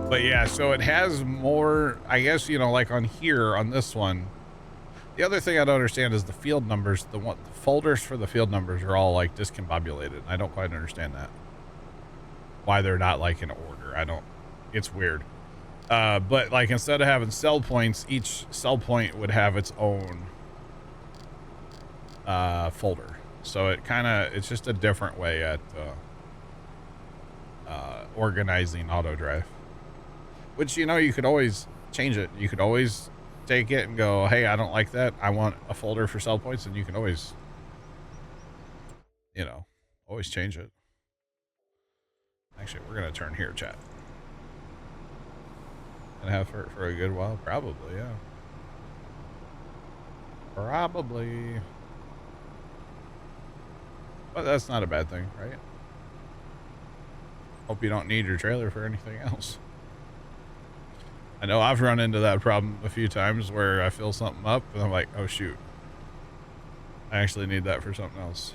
But yeah, so it has more, I guess, you know, like on here, on this one. The other thing I don't understand is the field numbers. The folders for the field numbers are all like discombobulated. I don't quite understand that. Why they're not like in order. It's weird. But like instead of having cell points, each cell point would have its own folder. So it's just a different way at organizing AutoDrive. Which, you know, you could always change it. You could always take it and go, hey, I don't like that. I want a folder for cell points, and you can always, you know, always change it. Actually, we're going to turn here, chat. And have for a good while? Probably, yeah. Probably. But that's not a bad thing, right? Hope you don't need your trailer for anything else. I know I've run into that problem a few times where I fill something up and I'm like, oh shoot, I actually need that for something else.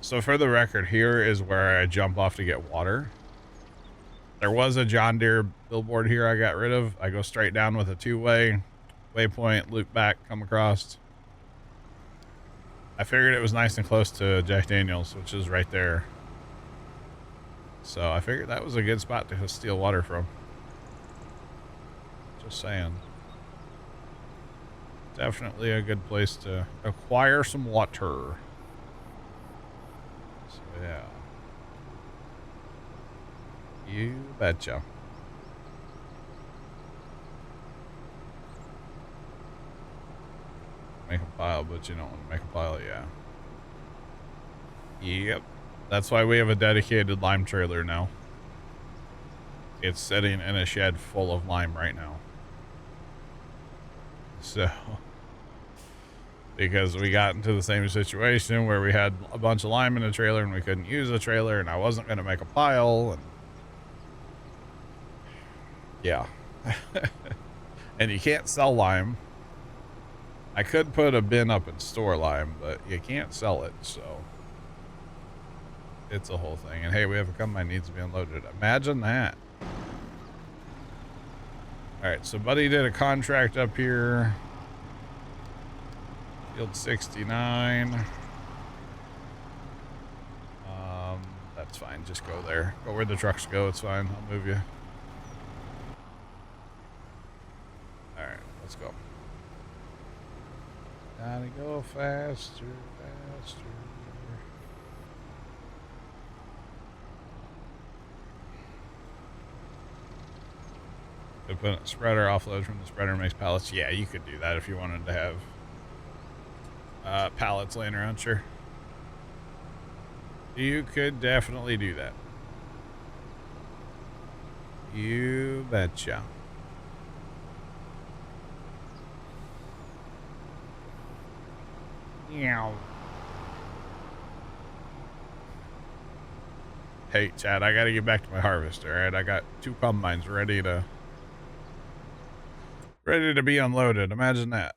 So for the record, here is where I jump off to get water. There was a John Deere billboard here I got rid of. I go straight down with a two-way waypoint, loop back, come across. I figured it was nice and close to Jack Daniels, which is right there. So I figured that was a good spot to steal water from. Just saying. Definitely a good place to acquire some water. So yeah. You betcha. Make a pile, but you don't want to make a pile, yeah. Yep. That's why we have a dedicated lime trailer now. It's sitting in a shed full of lime right now. So, because we got into the same situation where we had a bunch of lime in the trailer and we couldn't use the trailer, and I wasn't going to make a pile, and yeah. And you can't sell lime. I could put a bin up and store lime, but you can't sell it, so it's a whole thing. And hey, we have a combine needs to be unloaded. Imagine that. All right, so Buddy did a contract up here. Field 69. That's fine. Just go there. Go where the trucks go. It's fine. I'll move you. All right, let's go. Gotta go faster, faster. Could put a spreader, offload from the spreader, makes pallets. Yeah, you could do that if you wanted to have pallets laying around, sure. You could definitely do that. You betcha. Meow. Hey, Chad, I gotta get back to my harvest, alright? I got 2 combines ready to be unloaded. Imagine that.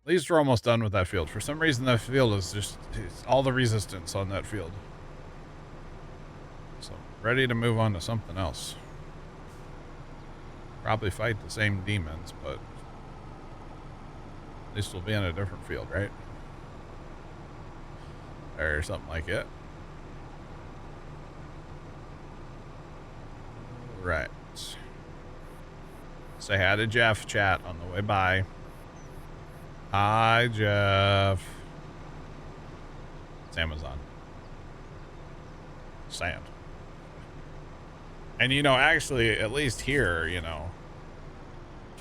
At least we're almost done with that field. For some reason, that field is just all the resistance on that field. So, ready to move on to something else. Probably fight the same demons, but at least we'll be in a different field, right? Or something like it. Right. Say hi to Jeff, chat, on the way by. Hi, Jeff. It's Amazon. Sand. And, you know, actually, at least here, you know,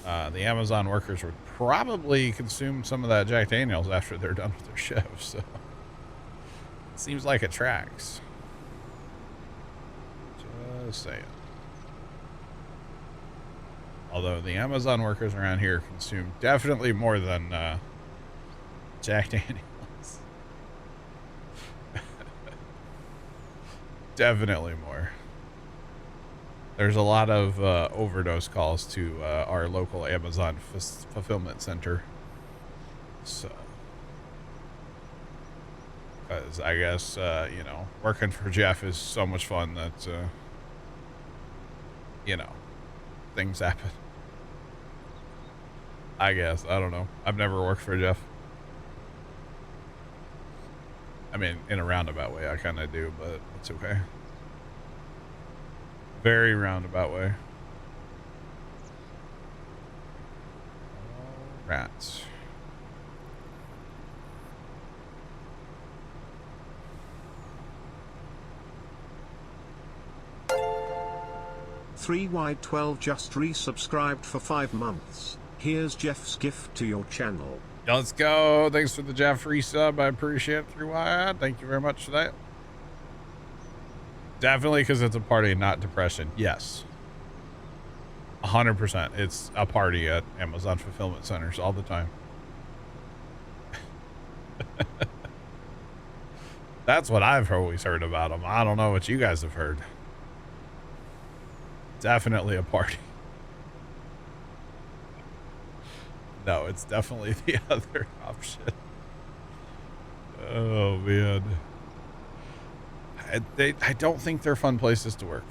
the Amazon workers would probably consume some of that Jack Daniels after they're done with their shift, so it seems like it tracks. Just saying. Although the Amazon workers around here consume definitely more than Jack Daniels. Definitely more. There's a lot of overdose calls to our local Amazon fulfillment center. So Because I guess, you know, working for Jeff is so much fun that, you know, things happen. I guess. I don't know. I've never worked for Jeff. I mean, in a roundabout way, I kind of do, but it's okay. Very roundabout way. Rats. Three Wide 12 just resubscribed for 5 months. Here's Jeff's gift to your channel. Let's go. Thanks for the Jeff resub. I appreciate it. 3 Wide. Thank you very much for that. Definitely because it's a party, not depression. Yes. 100%. It's a party at Amazon fulfillment centers all the time. That's what I've always heard about them. I don't know what you guys have heard. Definitely a party. No, it's definitely the other option. Oh, man. I don't think they're fun places to work.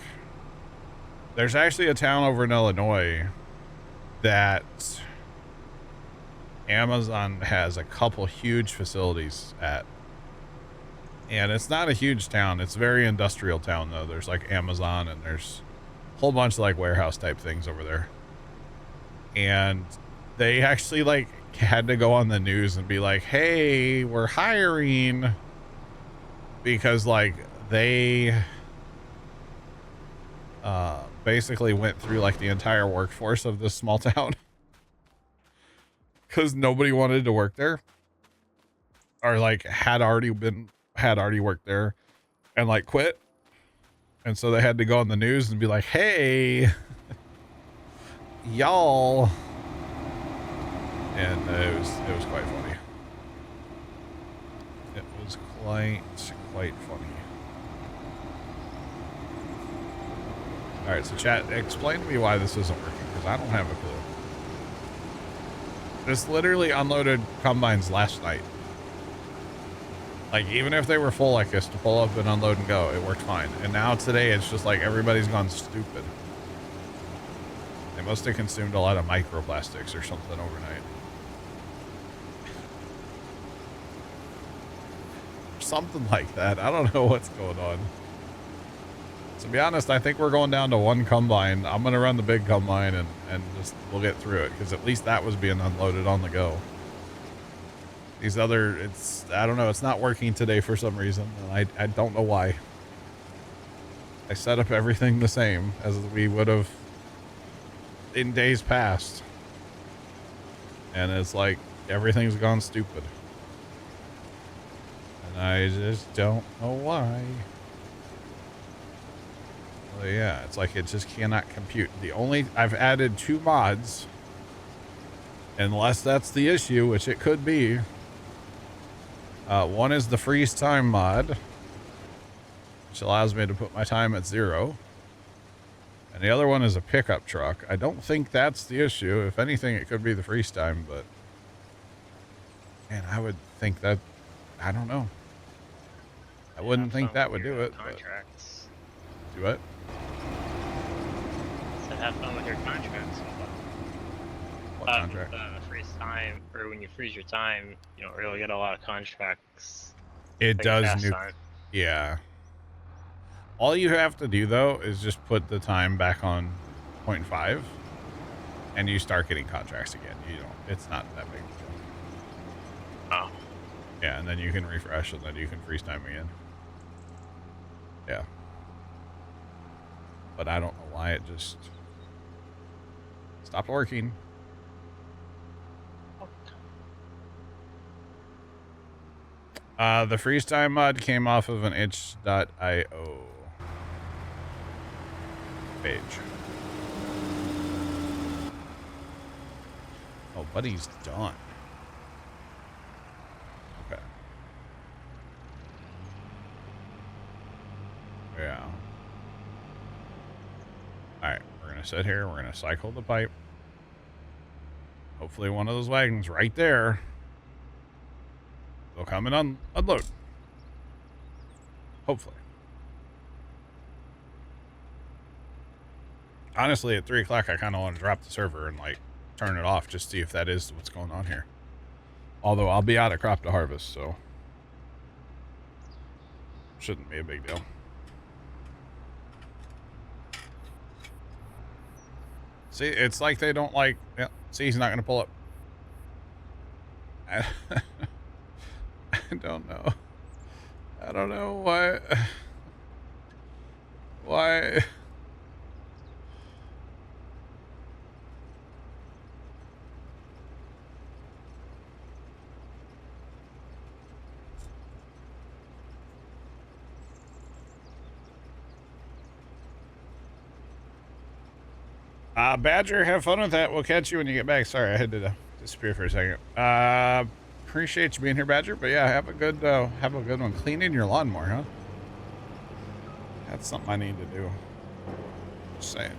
There's actually a town over in Illinois that Amazon has a couple huge facilities at. And it's not a huge town. It's a very industrial town, though. There's like Amazon and there's a whole bunch of like warehouse type things over there. And they actually like had to go on the news and be like, hey, we're hiring, because like they basically went through like the entire workforce of this small town because nobody wanted to work there, or like had already worked there and like quit. And so they had to go on the news and be like, hey, y'all. And it was quite funny. It was quite funny. All right, so chat, explain to me why this isn't working, because I don't have a clue. This literally unloaded combines last night. Like, even if they were full like this to pull up and unload and go, it worked fine. And now today, it's just like everybody's gone stupid. They must have consumed a lot of microplastics or something overnight. Something like that. I don't know what's going on. To be honest, I think we're going down to one combine. I'm going to run the big combine and just we'll get through it, because at least that was being unloaded on the go. These other, I don't know, it's not working today for some reason, and I don't know why. I set up everything the same as we would have in days past, and it's like everything's gone stupid. And I just don't know why. Well, yeah, it's like it just cannot compute. I've added 2 mods, unless that's the issue, which it could be. One is the freeze time mod, which allows me to put my time at 0. And the other one is a pickup truck. I don't think that's the issue. If anything, it could be the freeze time, but man, I would think that, I don't know. I wouldn't think that would do it. Contracts. Do what? So have fun with your contracts. What contract? Freeze time, or when you freeze your time, you don't really get a lot of contracts. It does. Yeah. All you have to do though is just put the time back on 0.5, and you start getting contracts again. You don't. It's not that big. Oh. Yeah, and then you can refresh, and then you can freeze time again. Yeah. But I don't know why it just stopped working. The freeze time mod came off of an itch.io page. Oh, buddy's done. Okay. Yeah. Alright, we're going to sit here. We're going to cycle the pipe. Hopefully one of those wagons right there will come and unload. Hopefully. Honestly, at 3 o'clock, I kind of want to drop the server and like turn it off, just see if that is what's going on here. Although I'll be out of crop to harvest, so shouldn't be a big deal. See, it's like they don't like, yeah, see, he's not going to pull up. I don't know. I don't know why. Why? Badger, have fun with that. We'll catch you when you get back. Sorry, I had to disappear for a second. Appreciate you being here, Badger. But yeah, have a good one. Cleaning your lawnmower, huh? That's something I need to do. Just saying.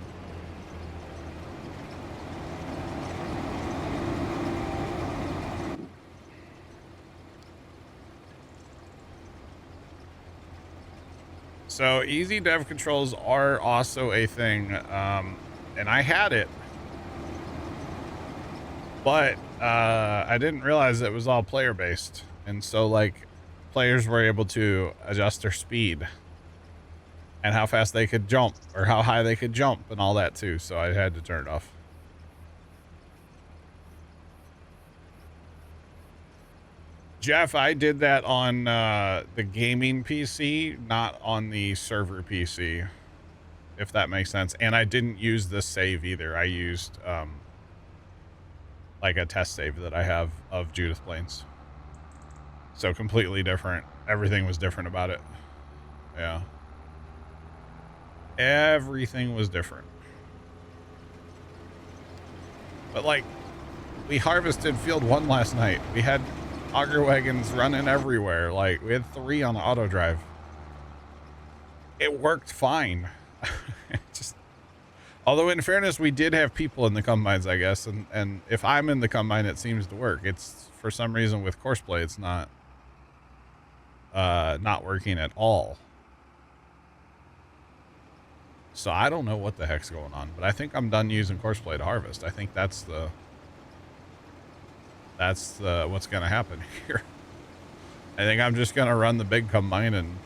So easy dev controls are also a thing. And I had it, but I didn't realize it was all player based. And so like players were able to adjust their speed and how fast they could jump or how high they could jump and all that too. So I had to turn it off. Jeff, I did that on the gaming PC, not on the server PC. If that makes sense. And I didn't use the save either. I used like a test save that I have of Judith Plains. So completely different. Everything was different about it. Yeah. Everything was different. But like, we harvested field 1 last night. We had auger wagons running everywhere. Like, we had 3 on auto drive. It worked fine. Just, although in fairness, we did have people in the combines, I guess, and if I'm in the combine, it seems to work. It's for some reason with Courseplay, it's not working at all. So I don't know what the heck's going on, but I think I'm done using Courseplay to harvest. I think that's what's gonna happen here. I think I'm just gonna run the big combine and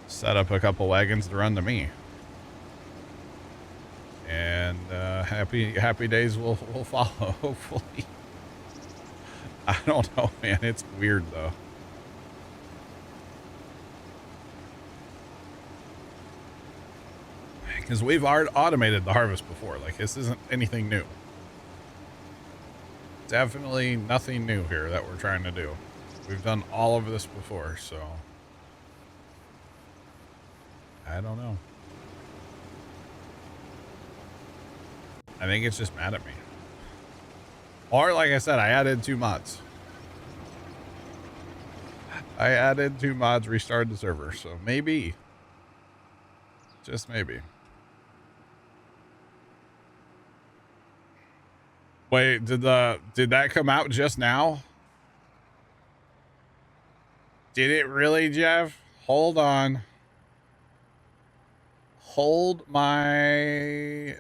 set up a couple wagons to run to me. And happy days will follow, hopefully. I don't know, man. It's weird though. Because we've automated the harvest before. Like, this isn't anything new. Definitely nothing new here that we're trying to do. We've done all of this before, so I don't know. I think it's just mad at me. Or, like I said, I added 2 mods. Restarted the server, so maybe. Just maybe. Wait, did that come out just now? Did it really, Jeff? Hold on. Hold my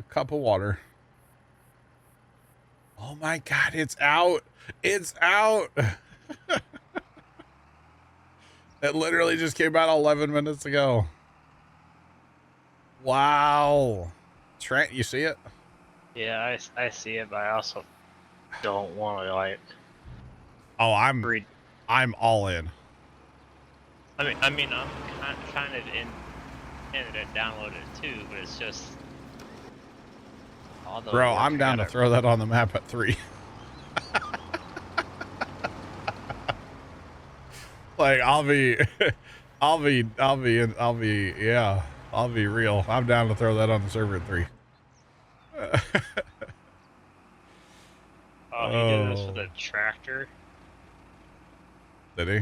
cup of water. Oh my God, it's out. It's out. It literally just came out 11 minutes ago. Wow. Trent, you see it? Yeah, I see it, but I also don't want to like. Oh, I'm all in. I mean, I'm kind of in it downloaded too, but it's just. Bro, I'm down to throw that on the map at 3. Like, I'll be real. I'm down to throw that on the server at 3. Oh, he did this with a tractor? Did he?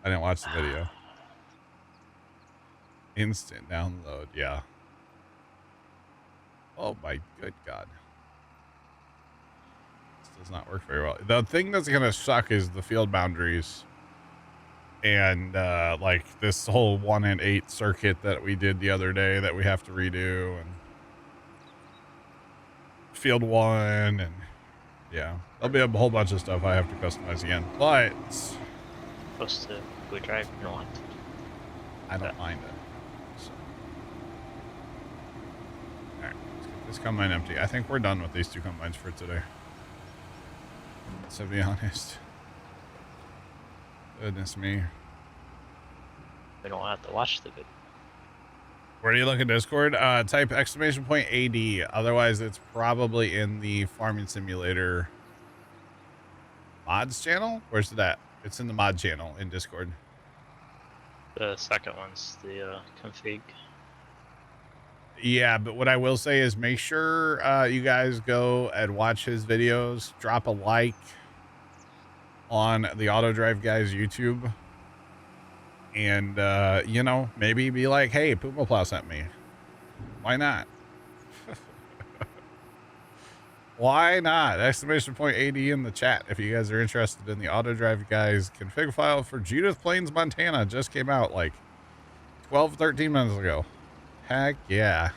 I didn't watch the video. Instant download, yeah. Oh my good God. This does not work very well. The thing that's gonna suck is the field boundaries And like this whole 1 and 8 circuit that we did the other day that we have to redo, and field 1, and yeah, there'll be a whole bunch of stuff I have to customize again, but Supposed to go drive north. I don't mind it. So. All right, let's get this combine empty. I think we're done with these 2 combines for today. To be honest. Goodness me. We don't have to watch the video. Where do you look at Discord? Type !AD. Otherwise, it's probably in the Farming Simulator mods channel. Where's it at? It's in the mod channel in Discord. The second one's the config. Yeah, but what I will say is make sure you guys go and watch his videos. Drop a like on the Auto Drive Guys YouTube. And, you know, maybe be like, hey, Puma Plow sent me. Why not? Why not? !AD in the chat if you guys are interested in the Auto Drive Guys config file for Judith Plains, Montana. Just came out like 12, 13 minutes ago. Heck yeah.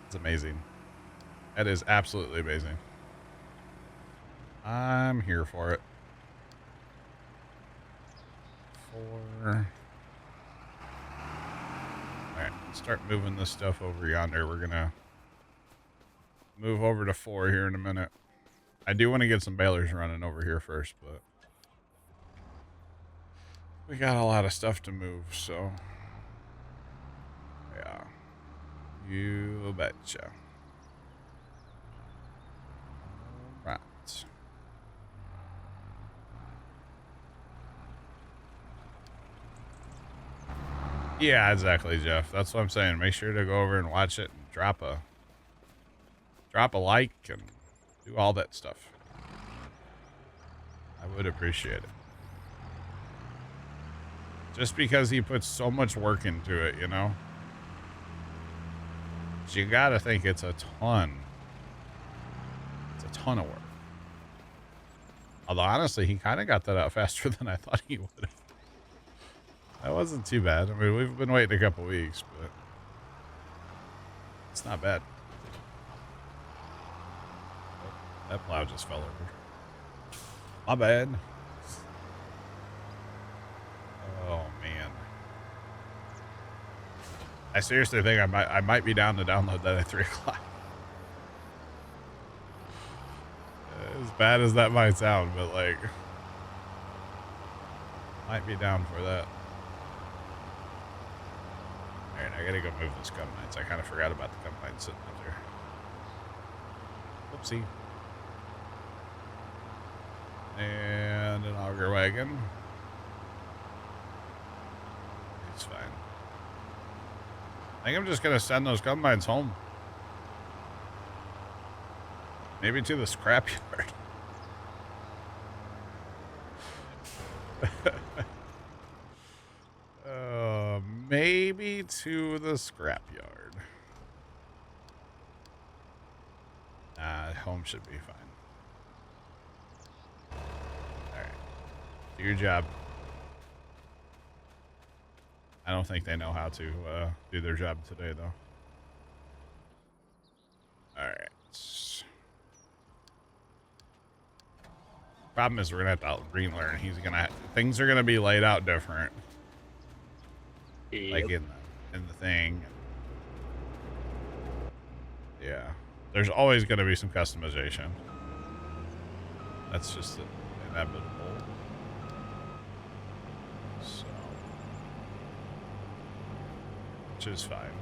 It's amazing. That is absolutely amazing. I'm here for it. 4. All right, start moving this stuff over yonder. We're gonna move over to 4 here in a minute. I do want to get some balers running over here first, but we got a lot of stuff to move, so yeah, you betcha. Right. Yeah, exactly, Jeff. That's what I'm saying. Make sure to go over and watch it and drop a like and do all that stuff. I would appreciate it. Just because he puts so much work into it, you know? So you gotta think it's a ton. It's a ton of work. Although, honestly, he kind of got that out faster than I thought he would have. That wasn't too bad. I mean, we've been waiting a couple weeks, but it's not bad. Oh, that plow just fell over. My bad. Oh, man. I seriously think I might be down to download that at 3 o'clock. As bad as that might sound, but like, might be down for that. Alright, I gotta go move this combines. I kind of forgot about the combines sitting up there. Whoopsie. And an auger wagon. It's fine. I think I'm just gonna send those combines home. Maybe to the scrapyard. Maybe to the scrapyard. Home should be fine. Alright. Do your job. I don't think they know how to do their job today, though. Alright. Problem is, we're gonna have to relearn. Things are gonna be laid out different. Yep. Like in the thing. Yeah. There's always gonna be some customization. That's just inevitable. So, which is fine.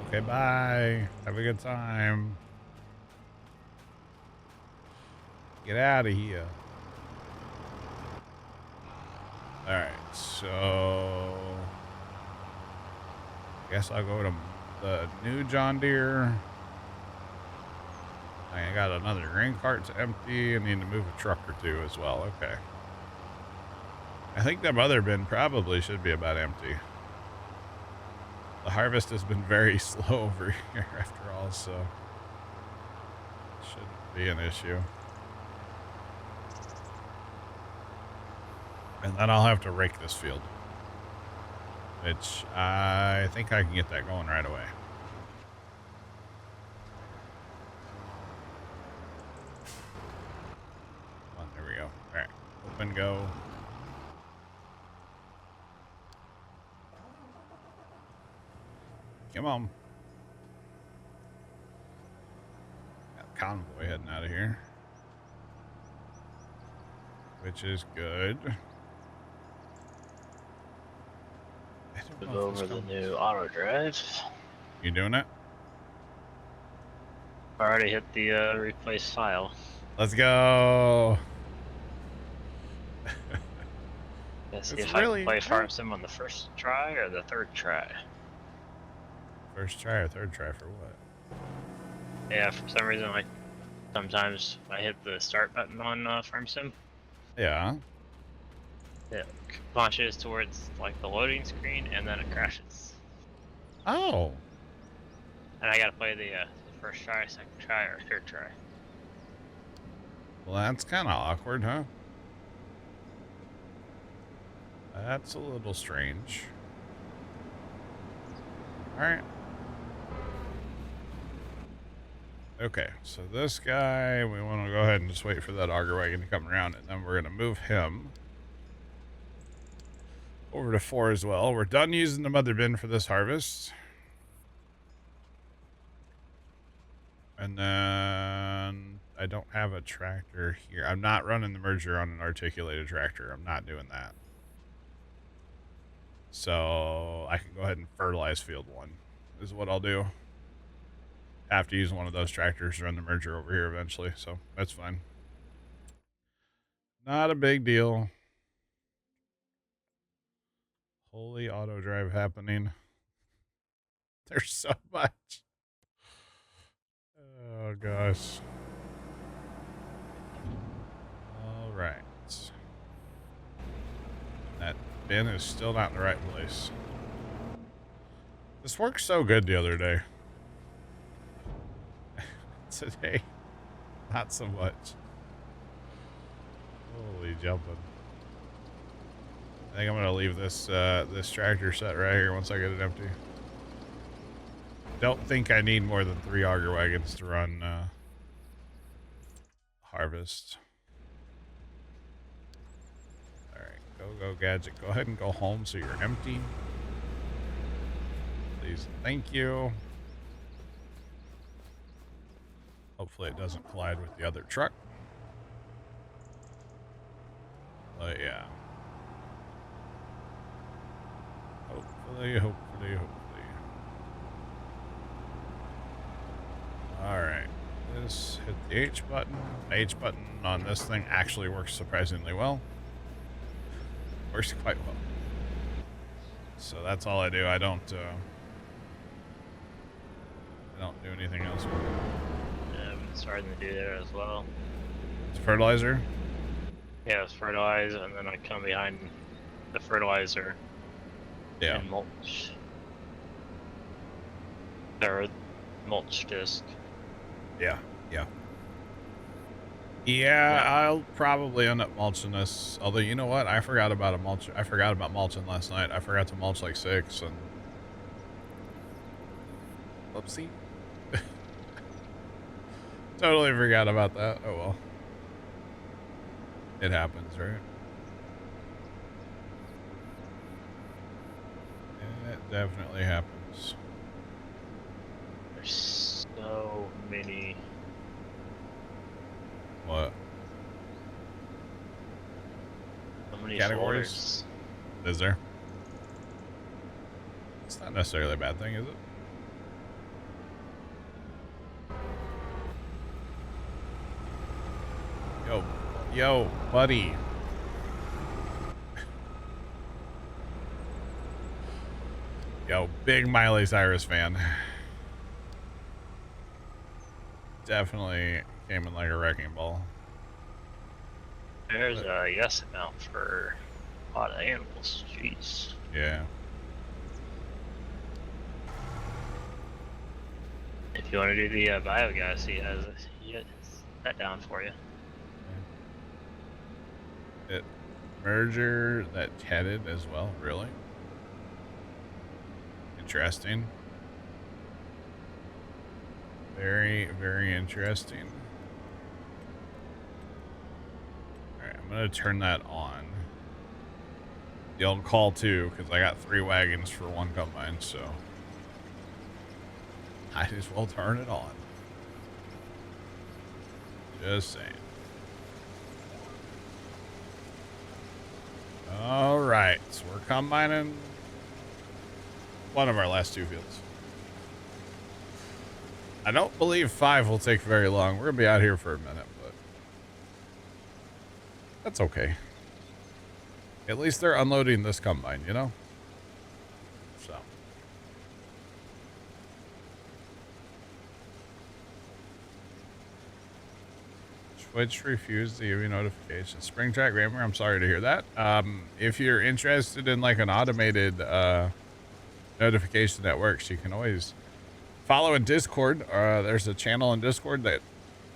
Okay, bye. Have a good time. Get out of here. Alright, so I guess I'll go to the new John Deere. I got another grain cart to empty. I need to move a truck or two as well. Okay. I think that other bin probably should be about empty. The harvest has been very slow over here after all, so shouldn't be an issue. And then I'll have to rake this field, which I think I can get that going right away. Come on, there we go. All right, open, go. Come on. Got a convoy heading out of here, which is good. I don't Move know if this over the comes. new auto drive. You doing it? I already hit the replace file. Let's go. Let's see It's if I can really play farm sim on the first try or the third try. first try or third try for what? Yeah, for some reason, like sometimes I hit the start button on farm sim. Yeah. It launches towards like the loading screen and then it crashes. Oh. And I gotta play the first try, second try, or third try. Well, that's kind of awkward, huh? That's a little strange. All right. Okay, so this guy, we want to go ahead and just wait for that auger wagon to come around, and then we're going to move him over to 4 as well. We're done using the mother bin for this harvest. And then I don't have a tractor here. I'm not running the merger on an articulated tractor. I'm not doing that. So I can go ahead and fertilize field 1 is what I'll do. Have to use one of those tractors to run the merger over here eventually, so that's fine. Not a big deal. Holy auto drive happening. There's so much. Oh gosh. All right. That bin is still not in the right place. This worked so good the other day. Today, not so much. Holy jumping. I think I'm gonna leave this this tractor set right here once I get it empty. Don't think I need more than 3 auger wagons to run harvest. All right, go gadget. Go ahead and go home so you're empty. Please, thank you. Hopefully it doesn't collide with the other truck. But yeah. Hopefully. Alright. This hit the H button. The H button on this thing actually works surprisingly well. Works quite well. So that's all I do. I don't do anything else with it. Yeah, I've been starting to do that as well. It's fertilizer? Yeah, it's fertilize, and then I come behind the fertilizer and mulch. Or mulch disc. Yeah, I'll probably end up mulching this. Although, you know what? I forgot about mulching last night. I forgot to mulch like 6 and whoopsie. Totally forgot about that. Oh well. It happens, right? It definitely happens. There's so many. What? So many Categories? folders. Is there? It's not necessarily a bad thing, is it? Yo, buddy. Yo, big Miley Cyrus fan. Definitely came in like a wrecking ball. There's a yes amount for a lot of animals. Jeez. Yeah. If you want to do the biogas, he has that down for you. merger that headed as well. Really interesting. Very, very interesting. All right, I'm gonna turn that on. The old call too, because I got 3 wagons for 1 combine, so might as well turn it on. Just saying. All right, so we're combining one of our last 2 fields. I don't believe 5 will take very long. We're gonna be out here for a minute, but that's okay. At least they're unloading this combine, you know? So. Twitch refused to give you notifications. Spring Track Gamer, I'm sorry to hear that. If you're interested in like an automated notification that works, you can always follow in Discord. There's a channel in Discord that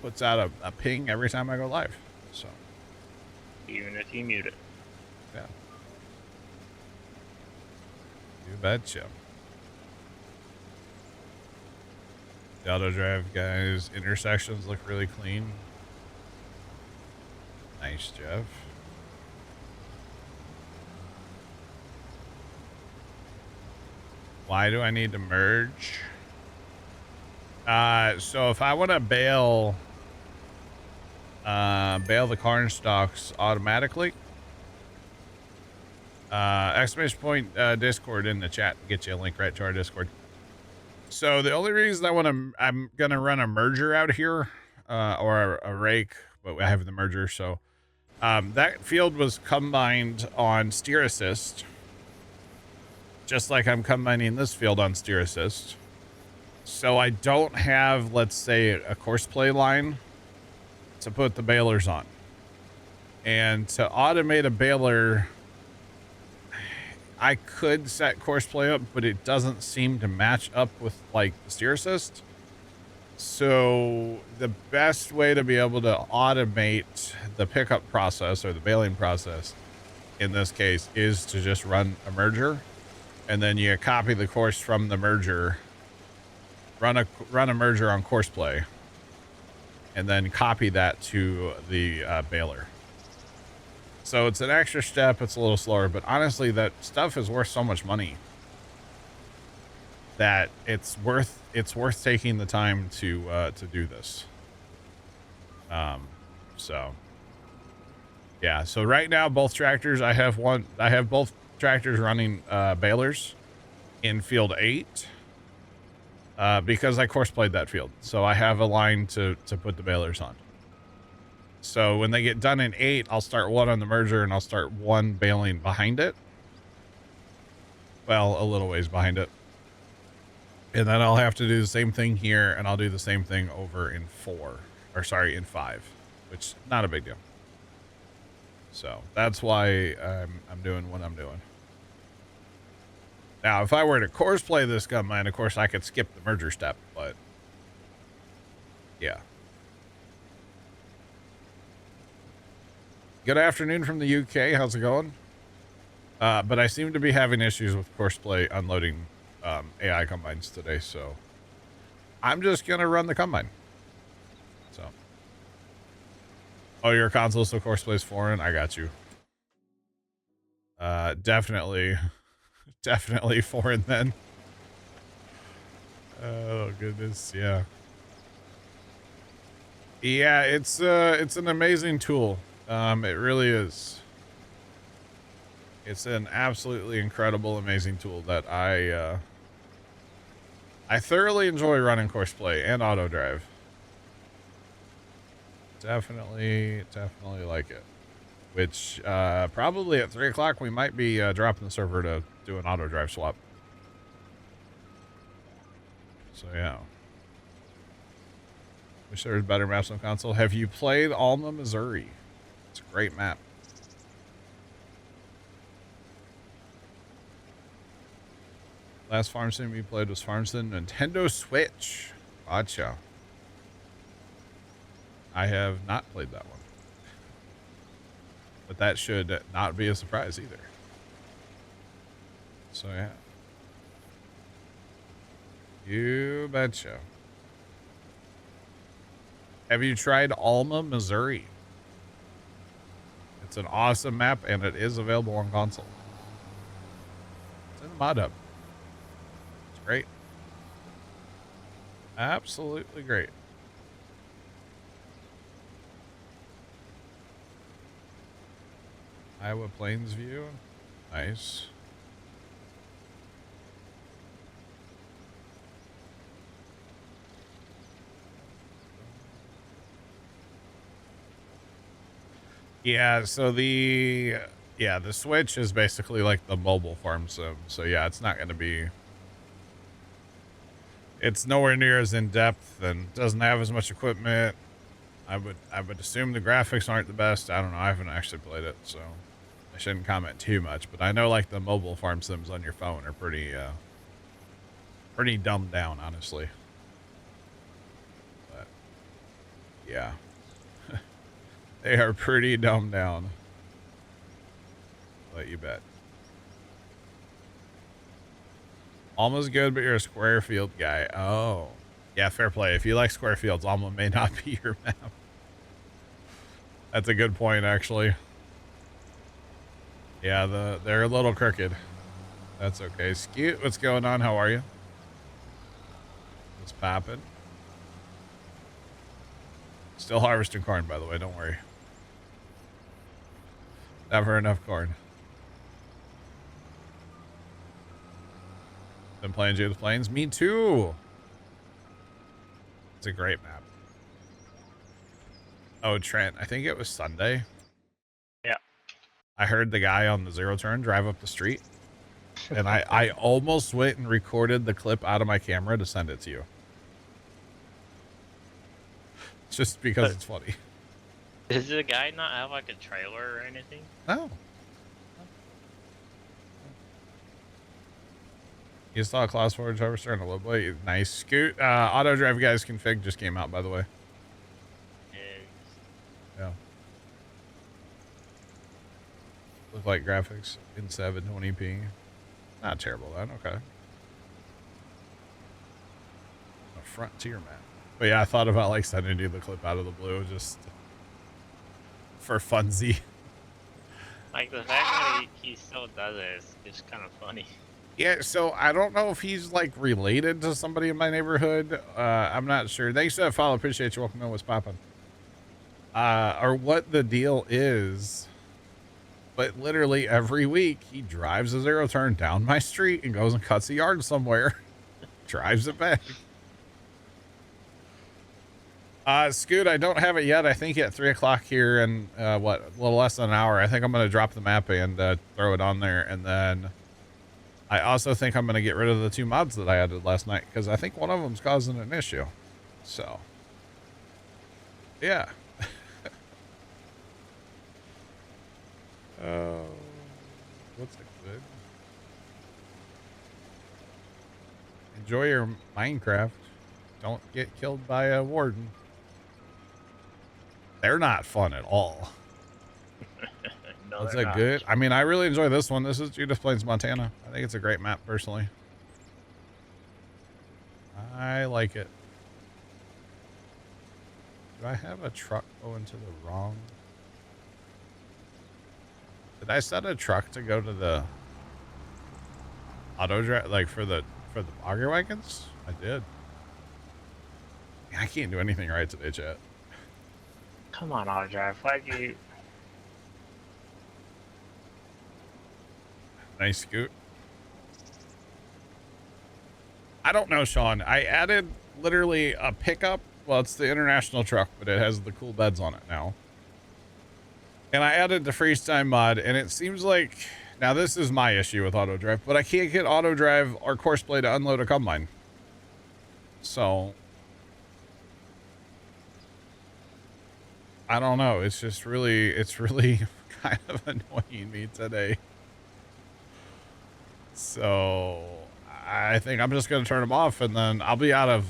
puts out a ping every time I go live. So Even if you mute it. yeah. You betcha. The auto drive guys, intersections look really clean. Nice, Jeff. Why do I need to merge? So if I want to bail the corn stalks automatically, exclamation point Discord in the chat, get you a link right to our Discord. So the only reason I'm gonna run a merger out here, or a rake, but I have the merger, so that field was combined on steer assist, just like I'm combining this field on steer assist. So I don't have, let's say, a course play line to put the balers on. And to automate a baler, I could set course play up, but it doesn't seem to match up with like the steer assist. So the best way to be able to automate the pickup process or the baling process in this case is to just run a merger, and then you copy the course from the merger, run a merger on course play, and then copy that to the baler. So it's an extra step. It's a little slower, but honestly, that stuff is worth so much money that it's worth taking the time to do this. So yeah. So right now, both tractors, I have both tractors running balers in field 8 because I course played that field. So I have a line to put the balers on. So when they get done in 8, I'll start 1 on the merger and I'll start 1 baling behind it. Well, a little ways behind it. And then I'll have to do the same thing here, and I'll do the same thing over in 5, which not a big deal. So that's why I'm doing what I'm doing. Now, if I were to course play this combine, of course, I could skip the merger step, but yeah. Good afternoon from the UK. How's it going? But I seem to be having issues with course play unloading AI combines today, so I'm just gonna run the combine. So, oh, your console so course plays foreign. I got you. Definitely foreign then. Oh goodness, yeah. Yeah, it's an amazing tool. It really is. It's an absolutely incredible, amazing tool that I thoroughly enjoy running course play and auto drive. Definitely like it. Which, probably at 3 o'clock, we might be dropping the server to do an auto drive swap. So, yeah. Wish there was better maps on console. Have you played Alma, Missouri? It's a great map. Last farm sim we played was Farm Sim Nintendo Switch. Gotcha. I have not played that one. but that should not be a surprise either. So yeah. You betcha. Have you tried Alma, Missouri? It's an awesome map, and it is available on console. It's in the mod hub. It's great. Absolutely great. Iowa Plains view. Nice. Yeah, so the Switch is basically like the mobile farm sim. So yeah, it's not going to be, it's nowhere near as in depth and doesn't have as much equipment. I would assume the graphics aren't the best. I don't know. I haven't actually played it, so I shouldn't comment too much, but I know like the mobile farm sims on your phone are pretty dumbed down, honestly. But yeah. They are pretty dumbed down. Let you bet. Alma's good, but you're a square field guy. Oh. Yeah, fair play. If you like square fields, Alma may not be your map. That's a good point, actually. Yeah, they're a little crooked. That's okay. Scoot, what's going on? How are you? What's poppin'? Still harvesting corn, by the way. Don't worry. Never enough corn. Been playing Judith Plains. Me too. It's a great map. Oh, Trent, I think it was Sunday. Yeah. I heard the guy on the zero turn drive up the street. And I almost went and recorded the clip out of my camera to send it to you. Just because it's funny. Does the guy not have like a trailer or anything? No. You saw a class 4 harvester and a low blade. Nice. Scoot. Auto drive guys config just came out, by the way. Yeah. Look like graphics in 720p. Not terrible then. Okay. A frontier map. But yeah, I thought about like sending you the clip out of the blue just for funsie. Like the fact that he still does it is just kind of funny. Yeah, so I don't know if he's like related to somebody in my neighborhood. I'm not sure. Thanks for that follow. Appreciate you. Welcome to What's Poppin'. Or what the deal is. But literally every week he drives a zero turn down my street and goes and cuts a yard somewhere. Drives it back. Scoot, I don't have it yet. I think at 3 o'clock here in a little less than an hour. I think I'm going to drop the map and throw it on there. And then I also think I'm going to get rid of the 2 mods that I added last night because I think one of them's causing an issue. So, yeah. What's it good? Enjoy your Minecraft. Don't get killed by a warden. They're not fun at all. No, That's they're a not. good. I mean, I really enjoy this one. This is Judith Plains, Montana. I think it's a great map, personally. I like it. Do I have a truck going to the wrong? Did I set a truck to go to the auto drive, like for the auger wagons? I did. I can't do anything right today, chat. Come on, auto drive. Why'd you? Nice scoot. I don't know, Sean. I added literally a pickup. Well, it's the international truck, but it has the cool beds on it now. And I added the freeze time mod, and it seems like, now this is my issue with auto drive, but I can't get auto drive or courseplay to unload a combine. So I don't know. It's just really, it's really kind of annoying me today. So I think I'm just going to turn them off, and then I'll be out of,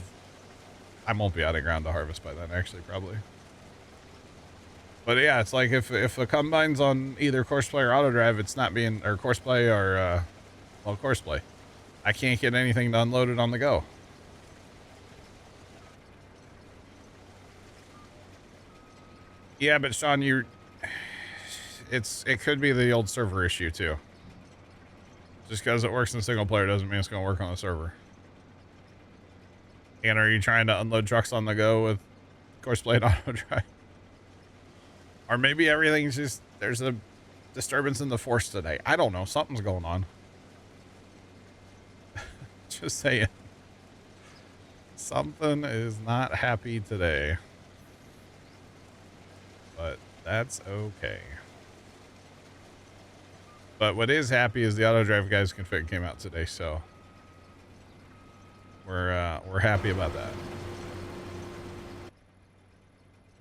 I won't be out of ground to harvest by then, actually, probably. But yeah, it's like if the combine's on either Courseplay or Auto Drive, it's not being, or Courseplay or well, Courseplay. I can't get anything to unload it on the go. Yeah, but Sean, it could be the old server issue too. Just because it works in single player doesn't mean it's going to work on the server. And are you trying to unload trucks on the go with Courseplay and Auto Drive? Or maybe everything's just, there's a disturbance in the force today. I don't know. Something's going on. Just saying. Something is not happy today. But that's okay. But what is happy is the Auto Drive guys config came out today, so we're happy about that.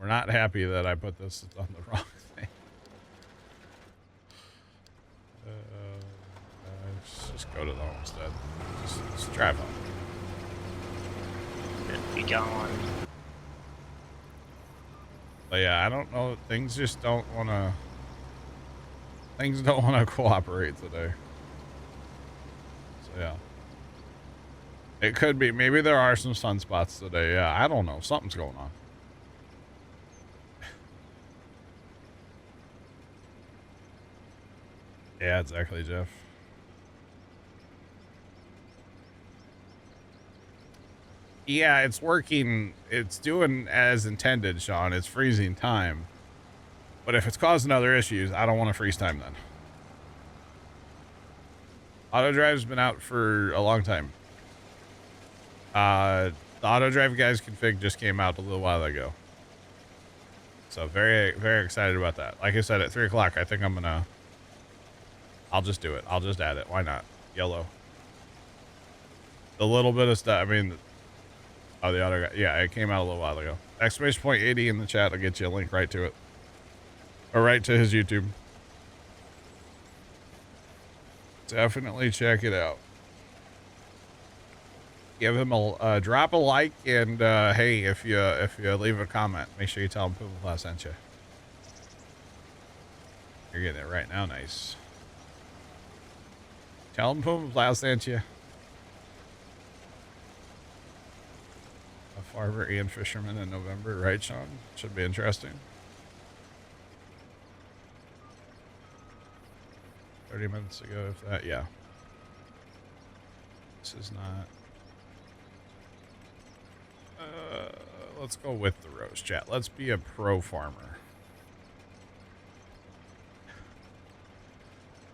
We're not happy that I put this on the wrong thing. Let's just go to the homestead. Just drive home. Be gone. But yeah, I don't know. Things just don't want to. Things don't want to cooperate today. So yeah. It could be. Maybe there are some sunspots today. Yeah, I don't know. Something's going on. Yeah, exactly, Jeff. Yeah, it's working. It's doing as intended, Sean. It's freezing time. But if it's causing other issues, I don't want to freeze time then. Auto Drive's been out for a long time. The Auto Drive guys config just came out a little while ago. So very, very excited about that. Like I said, at 3 o'clock, I think I'm going to... I'll just do it. I'll just add it. Why not? Yellow. The little bit of stuff. I mean... Oh, the auto guy. Yeah, it came out a little while ago. Exclamation point 80 in the chat. I'll get you a link right to it. Or right to his YouTube. Definitely check it out. Give him a drop a like, and hey, if you leave a comment, make sure you tell him Puma Plow sent you. You're getting it right now, nice. Tell him Puma Plow sent you. A farmer and fisherman in November, right, Sean? Should be interesting. 30 minutes ago, if that, yeah. This is not. Let's go with the roast, chat. Let's be a pro farmer.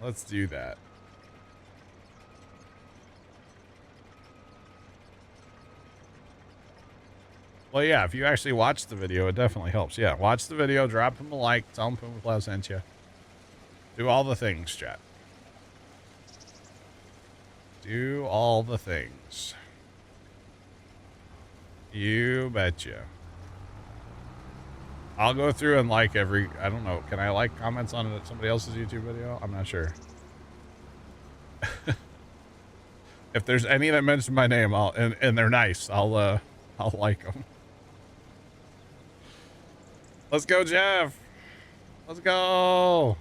Let's do that. Well, yeah, if you actually watch the video, it definitely helps. Yeah, watch the video, drop him a like, tell him Puma Plow sent you. Do all the things, chat. Do all the things. You betcha. I'll go through and like every, I don't know, can I like comments on somebody else's YouTube video? I'm not sure. If there's any that mention my name, and they're nice, I'll like them. Let's go, Jeff. Let's go.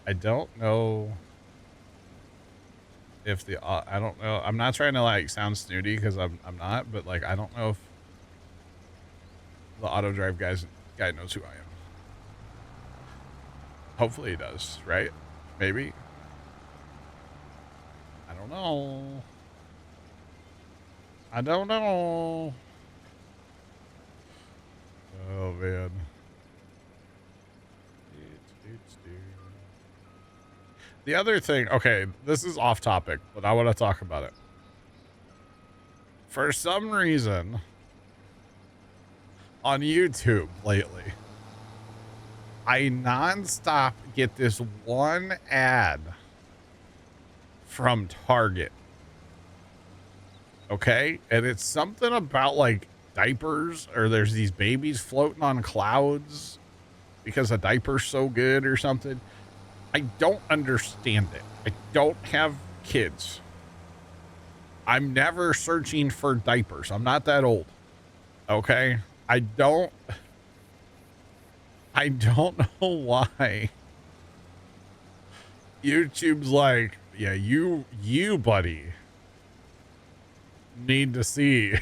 I don't know if the I don't know. I'm not trying to like sound snooty because I'm not, but like I don't know if the Auto Drive guy knows who I am. Hopefully he does, right? Maybe. I don't know. I don't know. Oh man. The other thing, okay, this is off topic, but I want to talk about it. For some reason, on YouTube lately, I nonstop get this one ad from Target. Okay? And it's something about like diapers, or there's these babies floating on clouds because a diaper's so good or something. I don't understand it. I don't have kids. I'm never searching for diapers. I'm not that old. Okay. I don't know why YouTube's like, yeah, you buddy need to see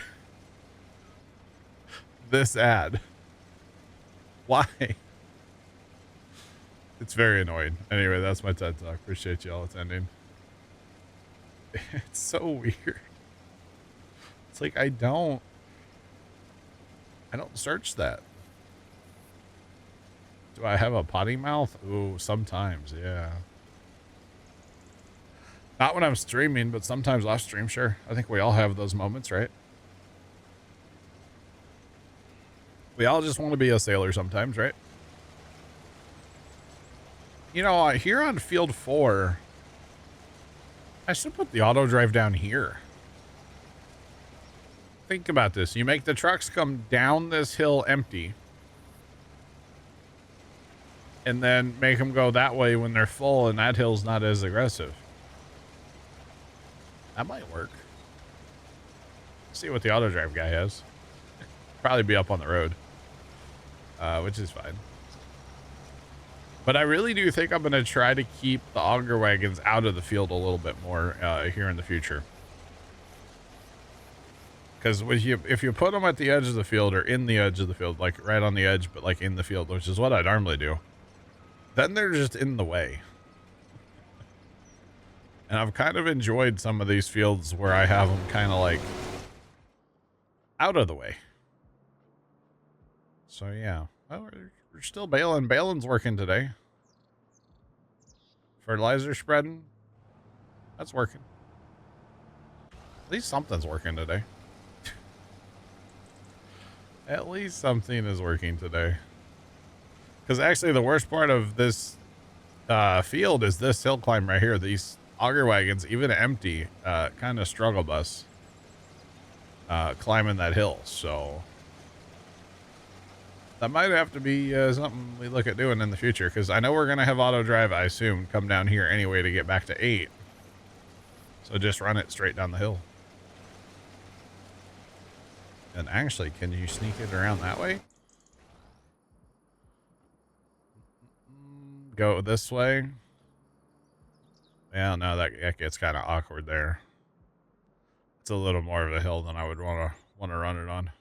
this ad. Why? It's very annoying. Anyway, that's my TED Talk. Appreciate y'all attending. It's so weird. It's like I don't search that. Do I have a potty mouth? Ooh, sometimes, yeah. Not when I'm streaming, but sometimes off stream, sure. I think we all have those moments, right? We all just want to be a sailor sometimes, right? You know, here on field 4, I should put the auto drive down here. Think about this. You make the trucks come down this hill empty, and then make them go that way when they're full and that hill's not as aggressive. That might work. See what the auto drive guy has. Probably be up on the road, which is fine. But I really do think I'm going to try to keep the auger wagons out of the field a little bit more here in the future. Because if you put them at the edge of the field or in the edge of the field, like right on the edge, but like in the field, which is what I'd normally do, then they're just in the way. And I've kind of enjoyed some of these fields where I have them kind of like out of the way. So yeah, well, we're still baling. Baling's working today. Fertilizer spreading. That's working. At least something's working today. At least something is working today. Because actually the worst part of this field is this hill climb right here. These auger wagons, even empty, kind of struggle bus climbing that hill. So that might have to be something we look at doing in the future. Because I know we're going to have auto drive, I assume, come down here anyway to get back to 8. So just run it straight down the hill. And actually, can you sneak it around that way? Go this way. Yeah, no, that gets kind of awkward there. It's a little more of a hill than I would want to run it on.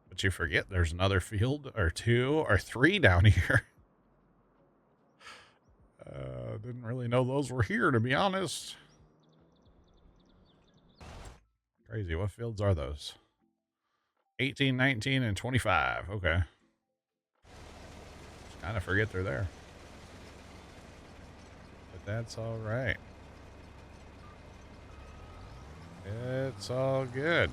But you forget there's another field or 2 or 3 down here. Didn't really know those were here, to be honest. Crazy. What fields are those? 18, 19, and 25. Okay. Just kind of forget they're there. But that's all right. It's all good.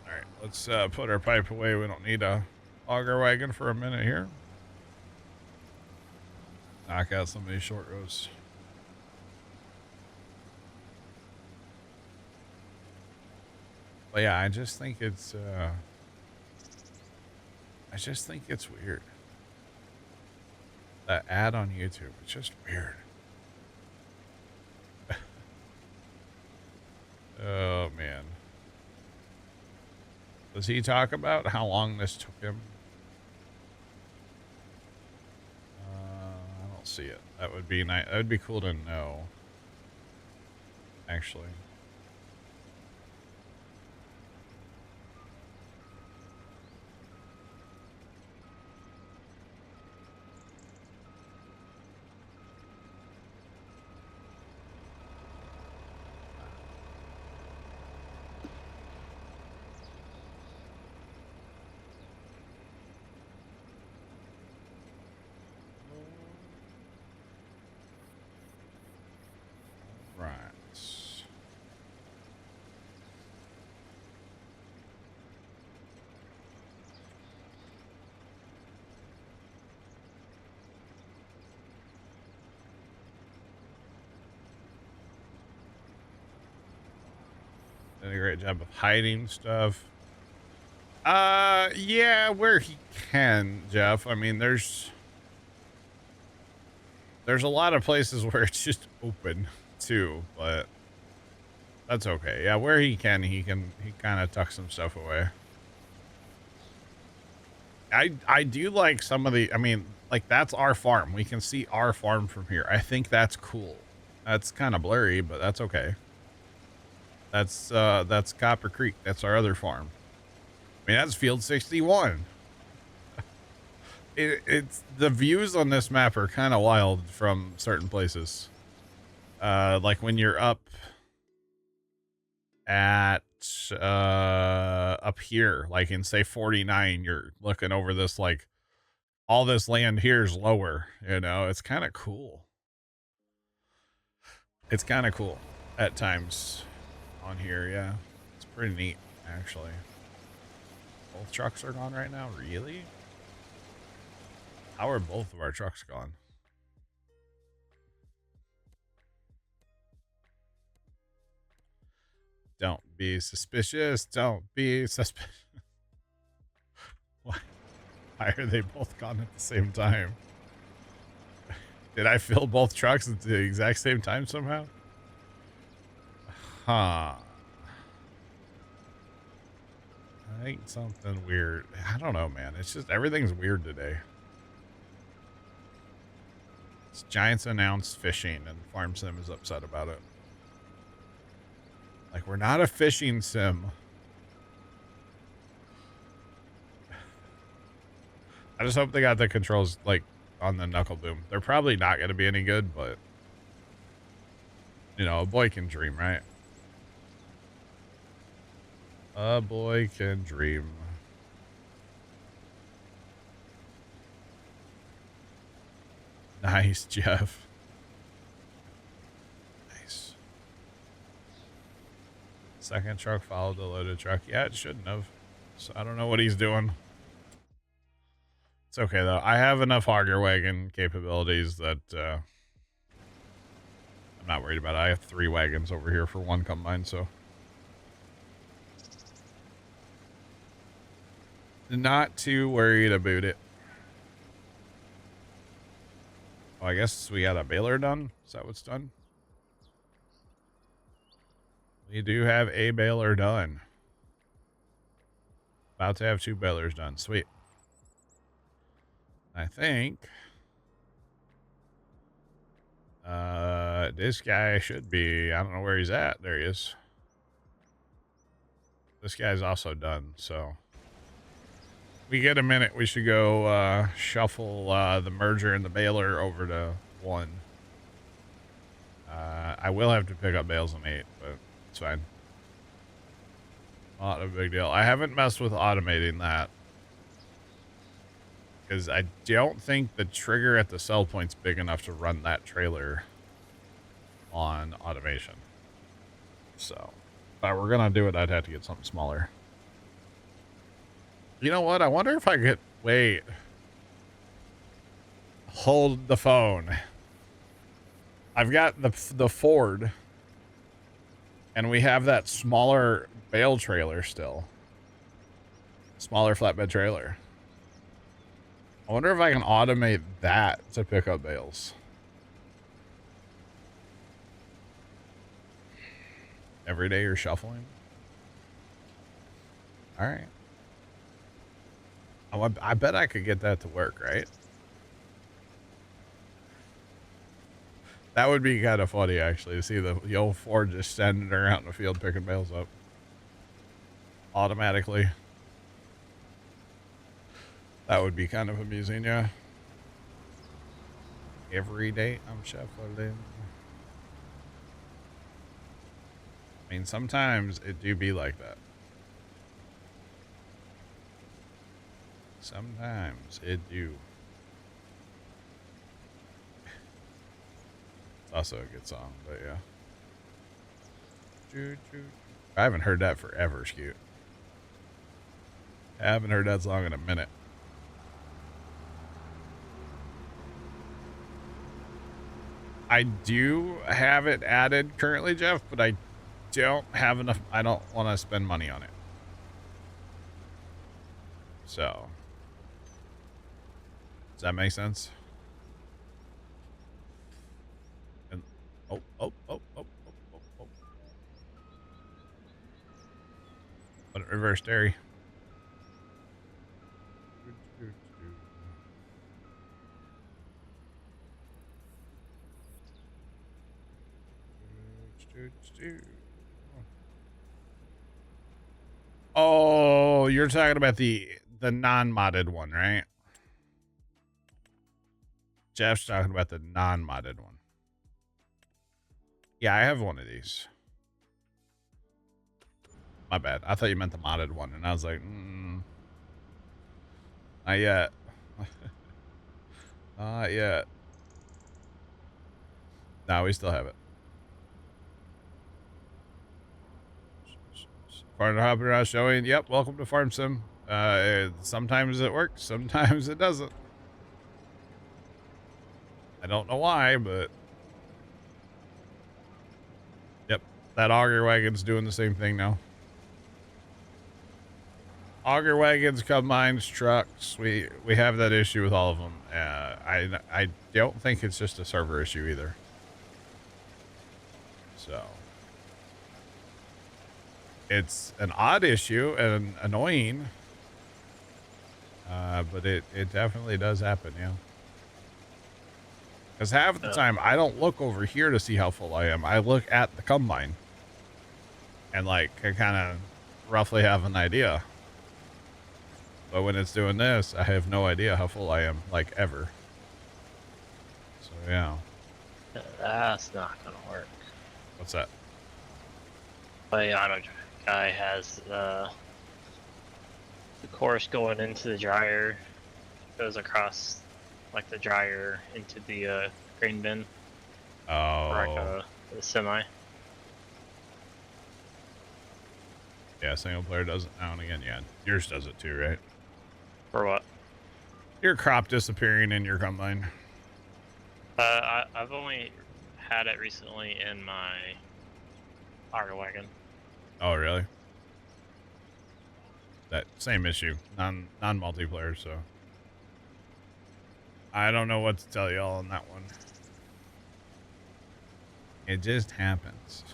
All right, let's put our pipe away. We don't need a auger wagon for a minute here. Knock out some of these short rows. But yeah, I just think it's weird. That ad on YouTube, it's just weird. Oh man. Does he talk about how long this took him? I don't see it. That would be nice. That would be cool to know. Actually. Did a great job of hiding stuff. Yeah, where he can, Jeff. I mean, there's a lot of places where it's just open too, but That's okay. Yeah, where he kind of tucks some stuff away. I do like some of the, I mean, like that's our farm. We can see our farm from here. I think that's cool. That's kind of blurry, but that's okay. That's Copper Creek. That's our other farm. I mean, that's Field 61. It's the views on this map are kind of wild from certain places. Like when you're up at up here, like in say 49, you're looking over this, like all this land here is lower, you know. It's kind of cool. It's kind of cool at times on here. Yeah, it's pretty neat actually. Both trucks are gone right now. Really? How are both of our trucks gone? Don't be suspicious. Don't be suspicious. Why are they both gone at the same time? Did I fill both trucks at the exact same time somehow? Huh. I think something weird. I don't know, man. It's just everything's weird today. Giants announced fishing and Farm Sim is upset about it. Like, we're not a fishing sim. I just hope they got the controls, like, on the knuckle boom. They're probably not going to be any good, but, you know, a boy can dream, right? A boy can dream. Nice, Jeff. Nice. Second truck followed the loaded truck. Yeah, it shouldn't have. So I don't know what he's doing. It's okay, though. I have enough auger wagon capabilities that I'm not worried about it. I have 3 wagons over here for 1 combine, so. Not too worried about it. Oh, I guess we got a baler done. Is that what's done? We do have a baler done. About to have 2 balers done. Sweet. I think this guy should be, I don't know where he's at. There he is. This guy's also done, so we get a minute. We should go shuffle the merger and the baler over to 1. I will have to pick up bales on 8, but it's fine. Not a big deal. I haven't messed with automating that because I don't think the trigger at the sell point's big enough to run that trailer on automation. So if I were gonna do it, I'd have to get something smaller. You know what? I wonder if I could wait. Hold the phone. I've got the Ford, and we have that smaller bale trailer still. Smaller flatbed trailer. I wonder if I can automate that to pick up bales. Every day you're shuffling? All right. Oh, I bet I could get that to work, right? That would be kind of funny, actually, to see the old Ford just standing there out in the field picking bales up. Automatically. That would be kind of amusing, yeah. Every day I'm shuffling. I mean, sometimes it do be like that. Sometimes it do. It's also a good song, but yeah. I haven't heard that forever, Scoot. I haven't heard that song in a minute. I do have it added currently, Jeff, but I don't have enough. I don't want to spend money on it. So, does that make sense? And oh. But it reversed dairy. Oh, you're talking about the non-modded one, right? Jeff's talking about the non-modded one. Yeah, I have one of these. My bad. I thought you meant the modded one, and I was like, not yet. Not yet. No, we still have it. Farm Hopper now showing. Yep, welcome to Farm Sim. Sometimes it works, sometimes it doesn't. I don't know why, but yep, that auger wagon's doing the same thing now. Auger wagons, combines, trucks. We have that issue with all of them. I don't think it's just a server issue either. So it's an odd issue and annoying, but it definitely does happen, yeah. Because half the time I don't look over here to see how full I am. I look at the combine, and like I kind of roughly have an idea. But when it's doing this, I have no idea how full I am, like ever. So yeah. That's not gonna work. What's that? My auto guy has the course going into the dryer, goes across like the dryer into the grain bin. Oh. Or the semi. Yeah, single player does it now and again. Yeah, yours does it too, right? For what? Your crop disappearing in your combine. I've only had it recently in my auger wagon. Oh, really? That same issue, non-multiplayer, so I don't know what to tell y'all on that one. It just happens.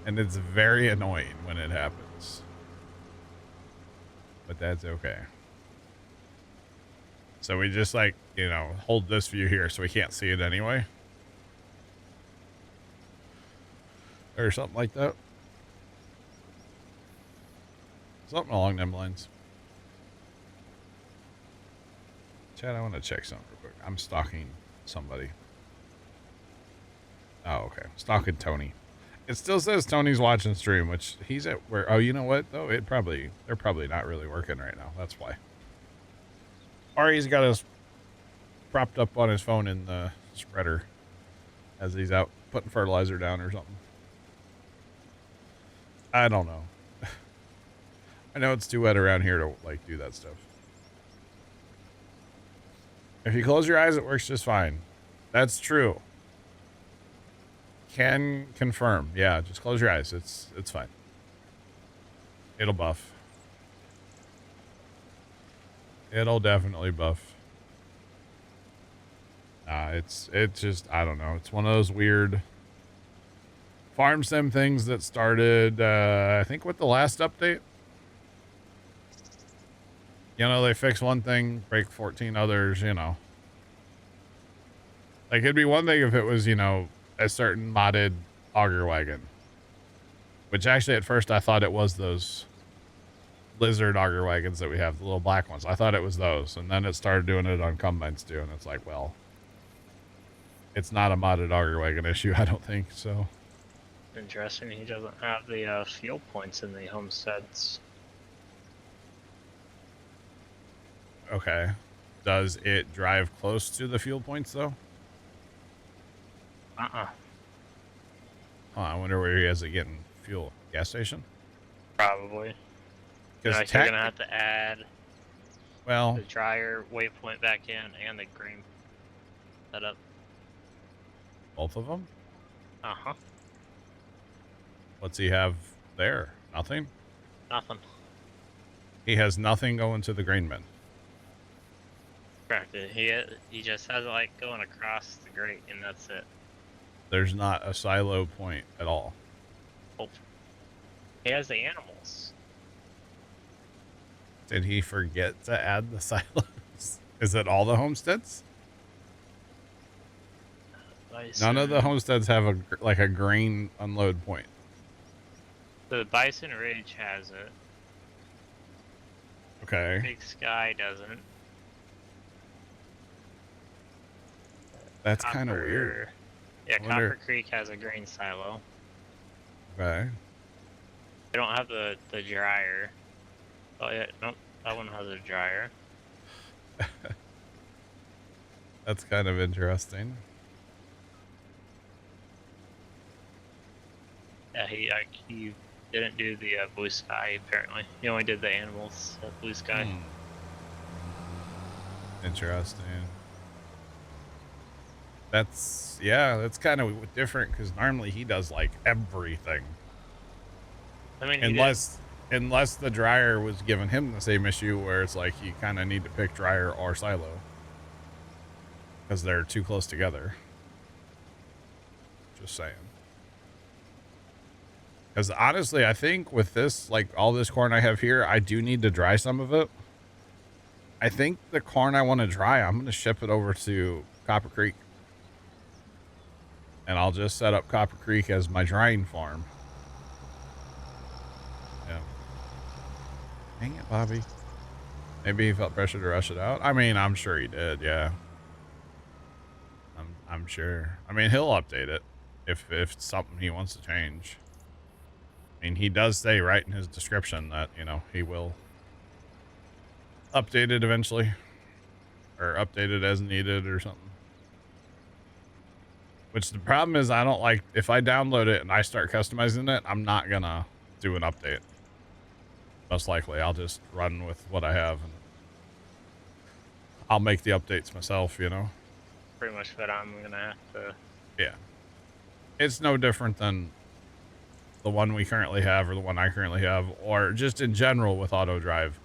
And it's very annoying when it happens. But that's okay. So we just like, you know, hold this view here so we can't see it anyway. Or something like that. Something along them lines. Chad, I want to check something real quick. I'm stalking somebody. Oh, okay. Stalking Tony. It still says Tony's watching stream, which he's at where... Oh, you know what, though? They're probably not really working right now. That's why. Or he's got us propped up on his phone in the spreader as he's out putting fertilizer down or something. I don't know. I know it's too wet around here to, like, do that stuff. If you close your eyes, it works just fine. That's true. Can confirm. Yeah, just close your eyes. It's fine. It'll buff. It'll definitely buff. It's just, I don't know. It's one of those weird farm sim things that started, I think with the last update. You know, they fix one thing, break 14 others, you know. Like, it'd be one thing if it was, you know, a certain modded auger wagon. Which actually, at first, I thought it was those lizard auger wagons that we have, the little black ones. I thought it was those. And then it started doing it on combines, too. And it's like, well, it's not a modded auger wagon issue, I don't think, so. Interesting, he doesn't have the fuel points in the homesteads. Okay. Does it drive close to the fuel points, though? Uh-uh. Oh, I wonder where he has it getting fuel. Gas station? Probably. Because you're going to have to add well, the dryer waypoint back in and the green setup. Both of them? Uh-huh. What's he have there? Nothing? Nothing. He has nothing going to the grain bin. Correct. He just has it like going across the grate, and that's it. There's not a silo point at all. Nope. He has the animals. Did he forget to add the silos? Is it all the homesteads? None of the Bison. homesteads have a grain unload point. The Bison Ridge has it. Okay. Big Sky doesn't. That's kind of weird. Yeah, I wonder- Copper Creek has a grain silo. Okay. They don't have the dryer. Oh yeah, nope, that one has a dryer. That's kind of interesting. Yeah, he didn't do the Blue Sky apparently. He only did the animals Blue Sky. Interesting. That's kind of different because normally he does like everything. I mean, Unless the dryer was giving him the same issue where it's like you kind of need to pick dryer or silo because they're too close together. Just saying. Because honestly, I think with this, like all this corn I have here, I do need to dry some of it. I think the corn I want to dry, I'm going to ship it over to Copper Creek. And I'll just set up Copper Creek as my drying farm. Yeah. Dang it, Bobby. Maybe he felt pressure to rush it out. I mean, I'm sure he did, yeah. I'm sure. I mean, he'll update it if it's something he wants to change. I mean, he does say right in his description that, you know, he will update it eventually. Or update it as needed or something. Which the problem is I don't like, if I download it and I start customizing it, I'm not gonna do an update. Most likely I'll just run with what I have and I'll make the updates myself, you know? pretty much what I'm gonna have to. Yeah. It's no different than the one we currently have or the one I currently have, or just in general with auto drive.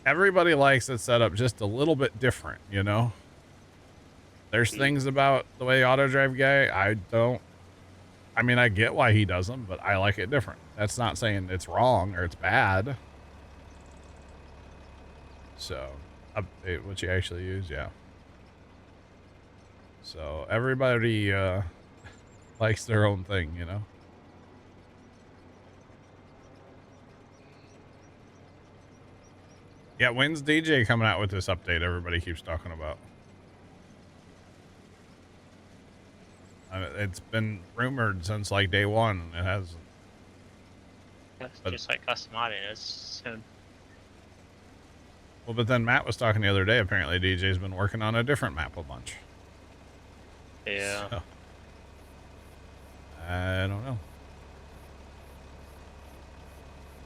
Everybody likes it set up just a little bit different, you know? There's things about the way auto drive guy I mean, I get why he does them, but I like it different. That's not saying it's wrong or it's bad. So, update what you actually use, yeah. So, everybody likes their own thing, you know? Yeah, when's DJ coming out with this update everybody keeps talking about? It's been rumored since like day one. It hasn't. It's just like custom modding. It's soon. Well, but then Matt was talking the other day. Apparently, DJ's been working on a different map a bunch. Yeah. So, I don't know.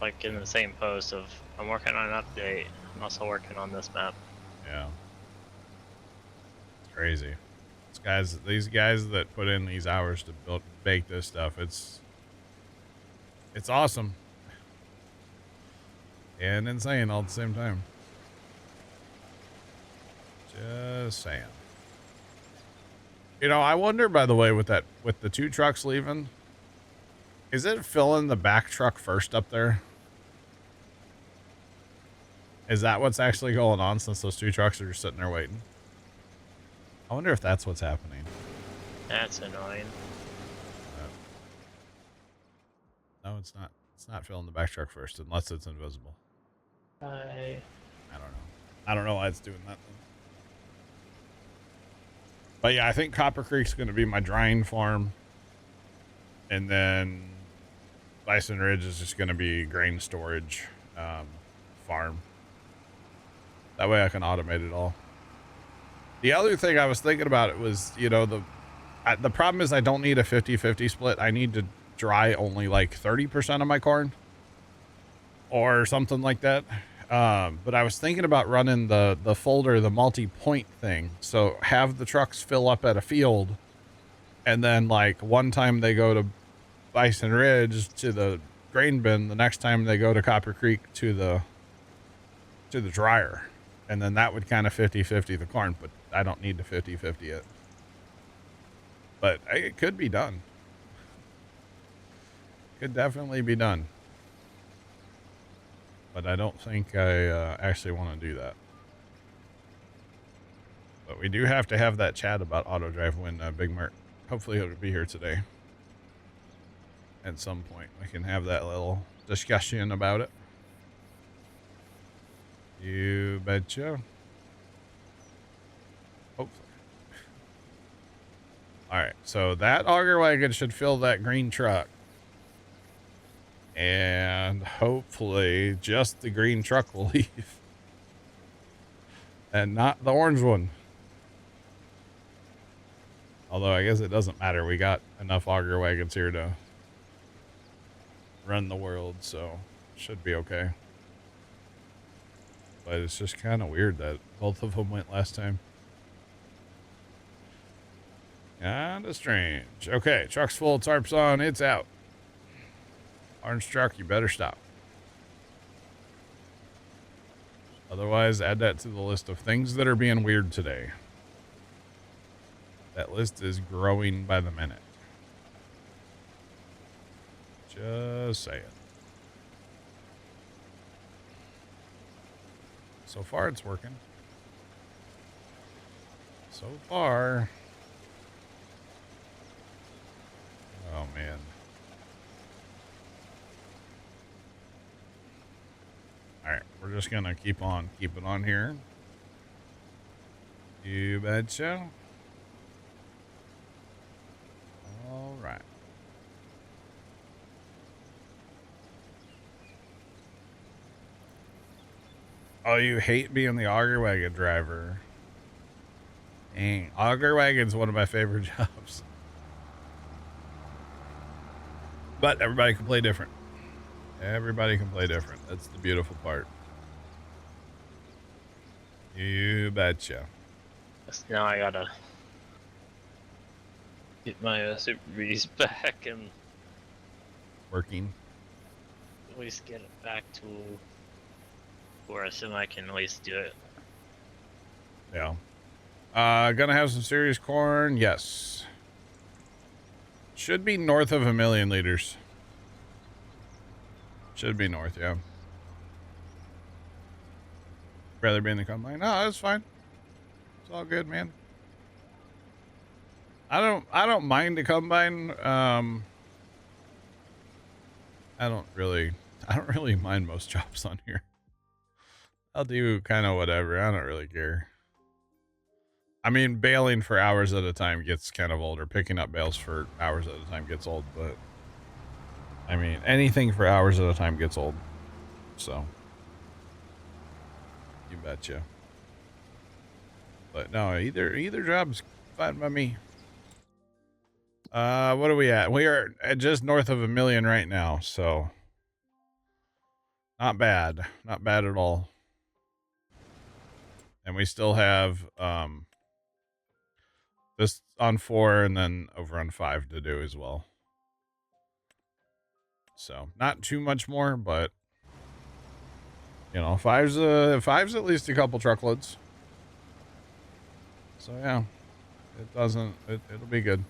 Like in the same post of, I'm working on an update. I'm also working on this map. Yeah. It's crazy. These guys that put in these hours to bake this stuff, it's awesome. And insane all at the same time. Just saying. You know, I wonder, by the way, with the two trucks leaving, is it filling the back truck first up there? Is that what's actually going on since those two trucks are just sitting there waiting? I wonder if that's what's happening. That's annoying. No, it's not. It's not filling the back truck first unless it's invisible. I don't know. I don't know why it's doing that. But yeah, I think Copper Creek's going to be my drying farm. And then Bison Ridge is just going to be grain storage farm. That way I can automate it all. The other thing I was thinking about it was, you know, the problem is I don't need a 50-50 split. I need to dry only like 30% of my corn or something like that. But I was thinking about running the folder, the multi-point thing. So have the trucks fill up at a field and then like one time they go to Bison Ridge to the grain bin, the next time they go to Copper Creek to the dryer. And then that would kind of 50-50 the corn, but I don't need to 50-50 it. But it could be done. Could definitely be done. but I don't think I actually want to do that. But we do have to have that chat about auto drive when Big Mert, hopefully he'll be here today. At some point, we can have that little discussion about it. You betcha. Hopefully. All right, so that auger wagon should fill that green truck. And hopefully just the green truck will leave. And not the orange one. Although I guess it doesn't matter. We got enough auger wagons here to run the world, so should be okay. But it's just kind of weird that both of them went last time. Kinda strange. Okay, truck's full, tarps on, it's out. Orange truck, you better stop. Otherwise, add that to the list of things that are being weird today. That list is growing by the minute. Just saying. So far, it's working. So far. Oh, man. All right, we're just going to keep it on here. You betcha. All right. Oh, you hate being the auger wagon driver. Dang, auger wagon's one of my favorite jobs. But everybody can play different. Everybody can play different. That's the beautiful part. You betcha. Now I gotta get my Super Bees back and Working. at least get it back to where I assume I can at least do it. Yeah. Gonna have some serious corn. Yes. Should be north of 1 million liters. Should be north, yeah. Rather be in the combine. No, that's fine. It's all good, man. I don't mind the combine. I don't really mind most jobs on here. I'll do kind of whatever. I don't really care. I mean, baling for hours at a time gets kind of old, or picking up bales for hours at a time gets old, but I mean, anything for hours at a time gets old. So, you betcha. But no, either job's fine by me. What are we at? We are at just north of 1 million right now, so not bad. Not bad at all. And we still have this on 4 and then over on 5 to do as well. So not too much more, but you know, five's at least a couple truckloads. So yeah, it'll be good.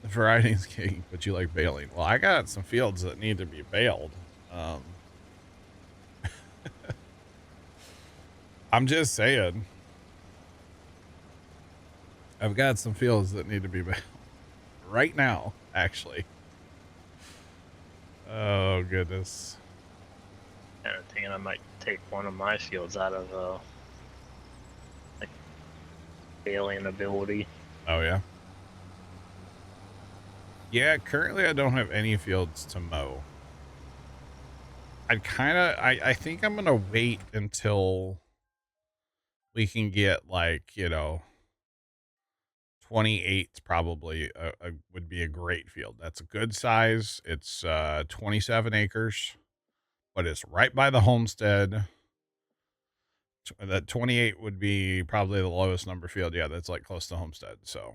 The variety's king, but you like baling. Well, I got some fields that need to be baled. I'm just saying. I've got some fields that need to be baled right now, actually. Oh, goodness. Kind of thinking I might take one of my fields out of like baling ability. Oh, yeah? Yeah, currently I don't have any fields to mow. I think I'm going to wait until we can get, like, you know, 28 probably would be a great field. That's a good size. It's 27 acres, but it's right by the homestead. That 28 would be probably the lowest number field. Yeah, that's like close to homestead. So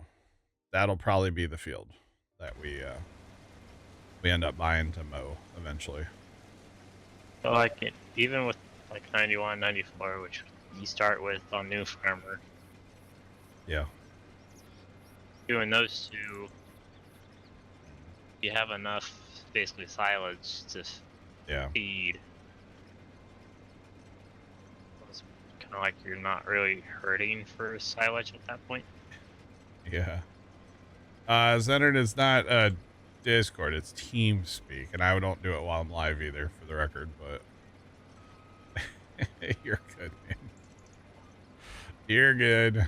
that'll probably be the field that we end up buying to mow eventually. So I can, even with like 91, 94, which you start with on New Farmer. Yeah. Doing those two, you have enough basically silage to Yeah. feed. It's kind of like you're not really hurting for silage at that point. Yeah. Zenard is not Discord, it's TeamSpeak, and I don't do it while I'm live either, for the record, but you're good, man. You're good.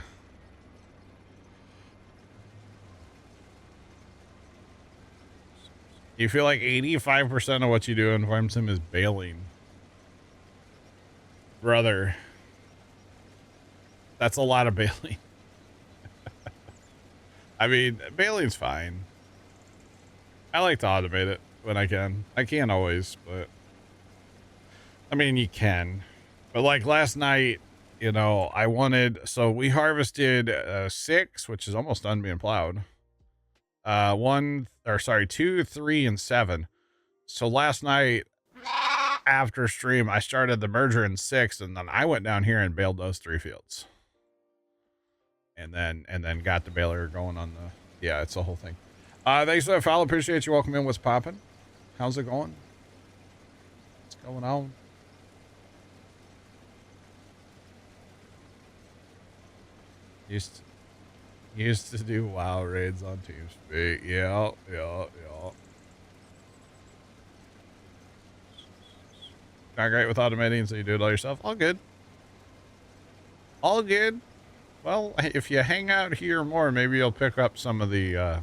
You feel like 85% of what you do in Farm Sim is bailing. Brother. That's a lot of bailing. I mean, bailing's fine. I like to automate it when I can. I can't always, but I mean, you can. But like last night, you know, so we harvested 6, which is almost done being plowed. 2, 3, and 7. So last night after stream, I started the merger in 6, and then I went down here and baled those 3 fields. And then got the baler going on the, yeah, it's the whole thing. Thanks for the follow. Appreciate you. Welcome in. What's popping? How's it going? What's going on? Used to do WoW raids on TeamSpeak. Yeah. Not great with automating, so you do it all yourself. All good. All good. Well, if you hang out here more, maybe you'll pick up some of the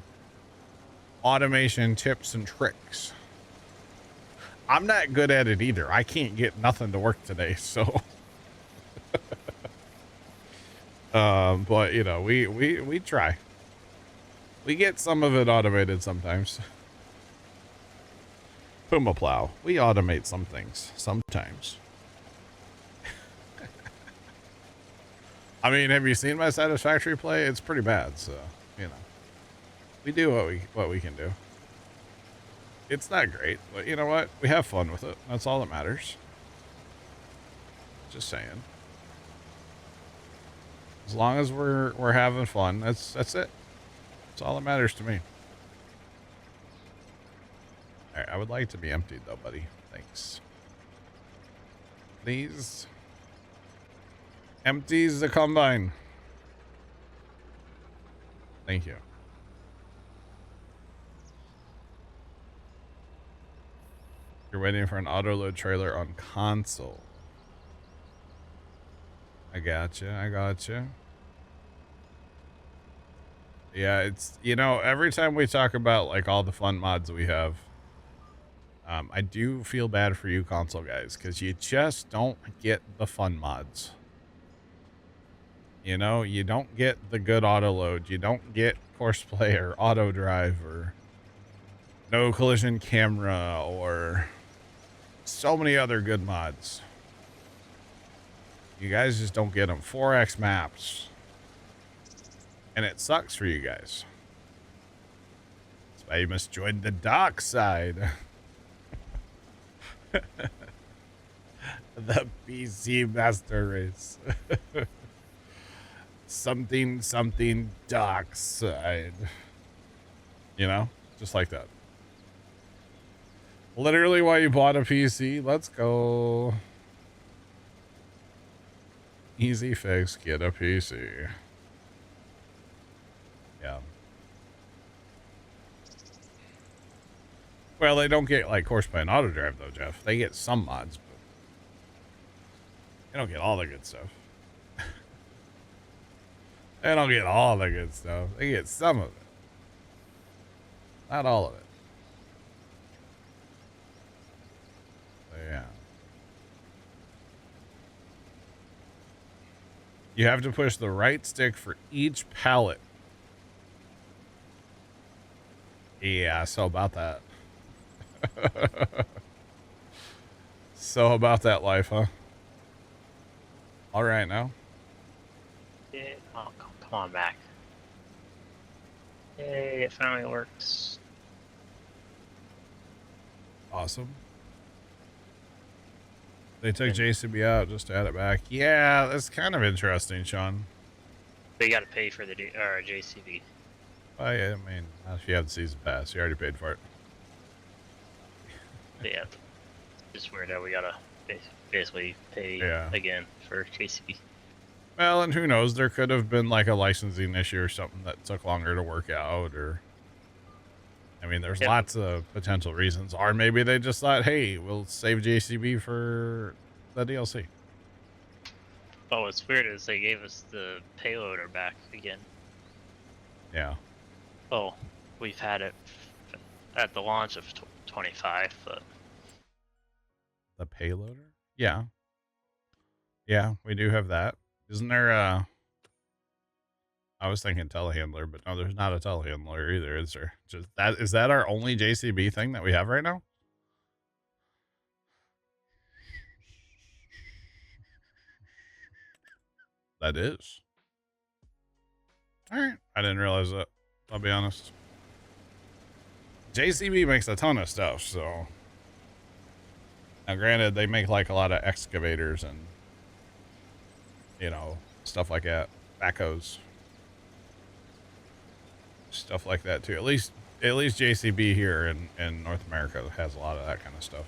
automation tips and tricks. I'm not good at it either. I can't get nothing to work today, so. But you know, we try. We get some of it automated sometimes. Puma Plow. We automate some things sometimes. I mean, have you seen my satisfactory play? It's pretty bad, so you know. We do what we can do. It's not great, but you know what? We have fun with it. That's all that matters. Just saying. As long as we're having fun, that's it. That's all that matters to me. All right, I would like to be emptied though, buddy. Thanks. Please. Empties the combine. Thank you. You're waiting for an auto load trailer on console. I gotcha. Yeah, it's, you know, every time we talk about like all the fun mods we have, I do feel bad for you console guys, because you just don't get the fun mods. You know, you don't get the good auto load. You don't get Courseplay or auto drive or no collision camera or so many other good mods. You guys just don't get them. 4X maps. And it sucks for you guys. That's why you must join the dark side. The PC Master Race. something dark side. You know? Just like that. Literally why you bought a PC. Let's go. Easy fix, get a PC. Yeah. Well, they don't get like Courseplay and auto drive though, Jeff. They get some mods, but they don't get all the good stuff. They don't get all the good stuff. They get some of it. Not all of it. So, yeah. You have to push the right stick for each pallet. Yeah, so about that. So about that life, huh? All right now. Yeah. Oh, come on back. Yay, it finally works. Awesome. They took JCB out just to add it back. Yeah, that's kind of interesting, Sean. But you got to pay for the JCB. I mean, if you have the season pass, you already paid for it. But yeah, just weird that we gotta basically pay Yeah. again for JCB. Well, and who knows? There could have been like a licensing issue or something that took longer to work out, or I mean, there's Yep. lots of potential reasons. Or maybe they just thought, hey, we'll save JCB for the DLC. Oh, what's weird is they gave us the payloader back again. Yeah. Oh, we've had it at the launch of 25, but The payloader? Yeah. Yeah, we do have that. Isn't there I was thinking telehandler, but no, there's not a telehandler either, is there? Just that is that our only JCB thing that we have right now? That is. All right. I didn't realize that. I'll be honest. JCB makes a ton of stuff, so now granted they make like a lot of excavators and stuff like that, backhoes, stuff like that too. At least JCB here in North America has a lot of that kind of stuff.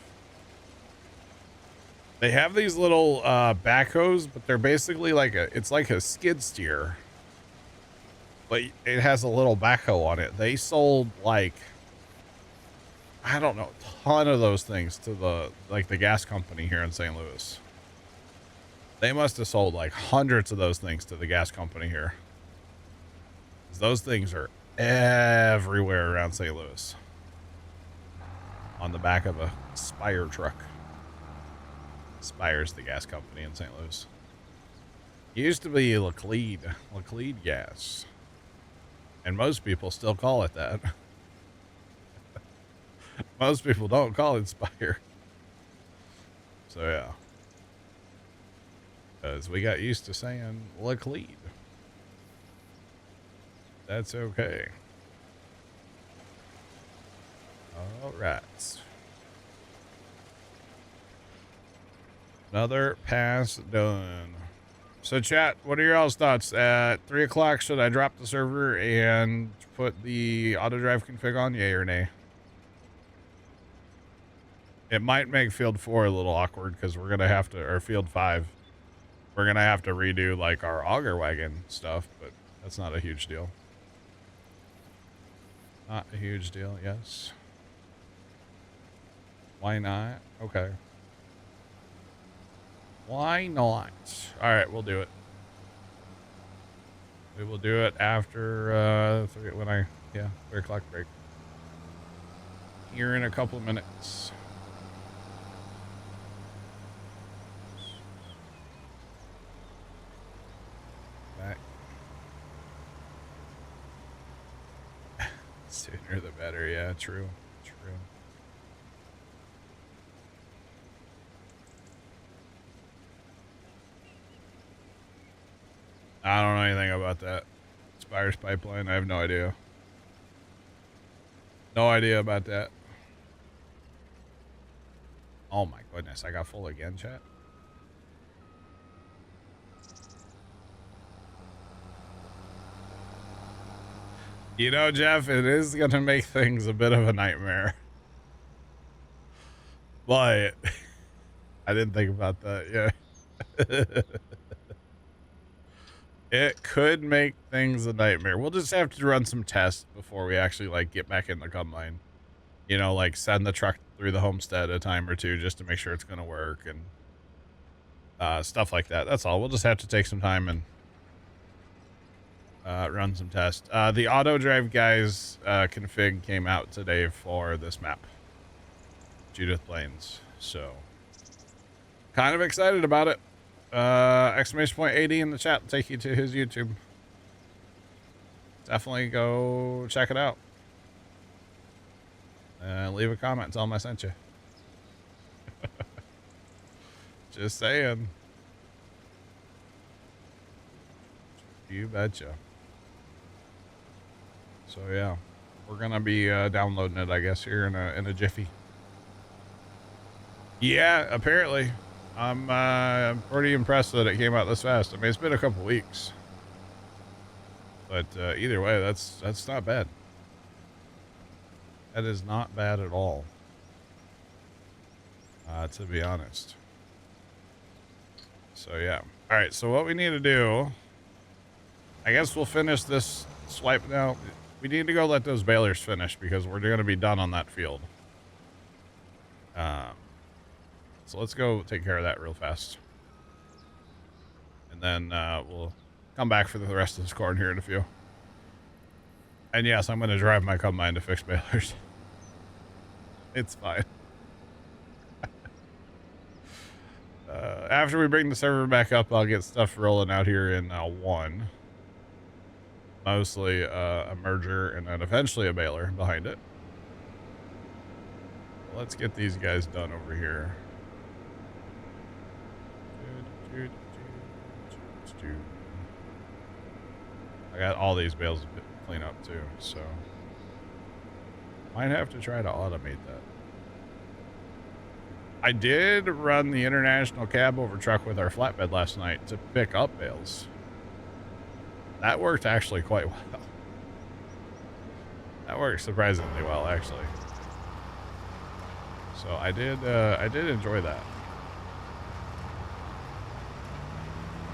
They have these little backhoes, but they're basically like it's like a skid steer, but it has a little backhoe on it. They sold like, I don't know, a ton of those things to the gas company here in St. Louis. They must have sold like hundreds of those things to the gas company here. Those things are everywhere around St. Louis. On the back of a Spire truck. Spire's the gas company in St. Louis. It used to be Laclede Gas. And most people still call it that. Most people don't call it Spire. So yeah. Because we got used to saying Laclede. That's okay. All right. Another pass done. So chat, what are your all's thoughts? At 3 o'clock, should I drop the server and put the auto drive config on? Yay or nay? It might make field 4 a little awkward because we're going to have to, or field 5, we're going to have to redo like our auger wagon stuff, but that's not a huge deal. Not a huge deal, yes. Why not? Okay. Why not? All right, we'll do it. We will do it after 3 o'clock break. Here in a couple of minutes. Back. Sooner the better, yeah, true. True. I don't know anything about that. Spire's pipeline, I have no idea. No idea about that. Oh my goodness, I got full again, chat. You know, Jeff, it is going to make things a bit of a nightmare. But I didn't think about that, yeah. It could make things a nightmare. We'll just have to run some tests before we actually like get back in the combine. You know, like send the truck through the homestead a time or two just to make sure it's going to work and stuff like that. That's all. We'll just have to take some time and run some tests. The auto drive guys config came out today for this map, Judith Plains. So kind of excited about it. Exclamation point 80 in the chat will take you to his YouTube. Definitely go check it out. Leave a comment, tell him I sent you. Just saying. You betcha. So yeah, we're gonna be downloading it, I guess, here in a jiffy. Yeah, apparently. I'm pretty impressed that it came out this fast. I mean, it's been a couple weeks, but either way, that's not bad. That is not bad at all. to be honest. So yeah. All right. So what we need to do, I guess we'll finish this swipe now. We need to go let those balers finish because we're going to be done on that field. So let's go take care of that real fast. And then we'll come back for the rest of this corn here in a few. And yes, I'm going to drive my combine to fix balers. It's fine. After we bring the server back up, I'll get stuff rolling out here in 1. Mostly a merger and then eventually a baler behind it. Let's get these guys done over here. I got all these bales to clean up too, so might have to try to automate that. I did run the international cab over truck with our flatbed last night to pick up bales. That worked actually quite well. That worked surprisingly well, actually. So I did enjoy that.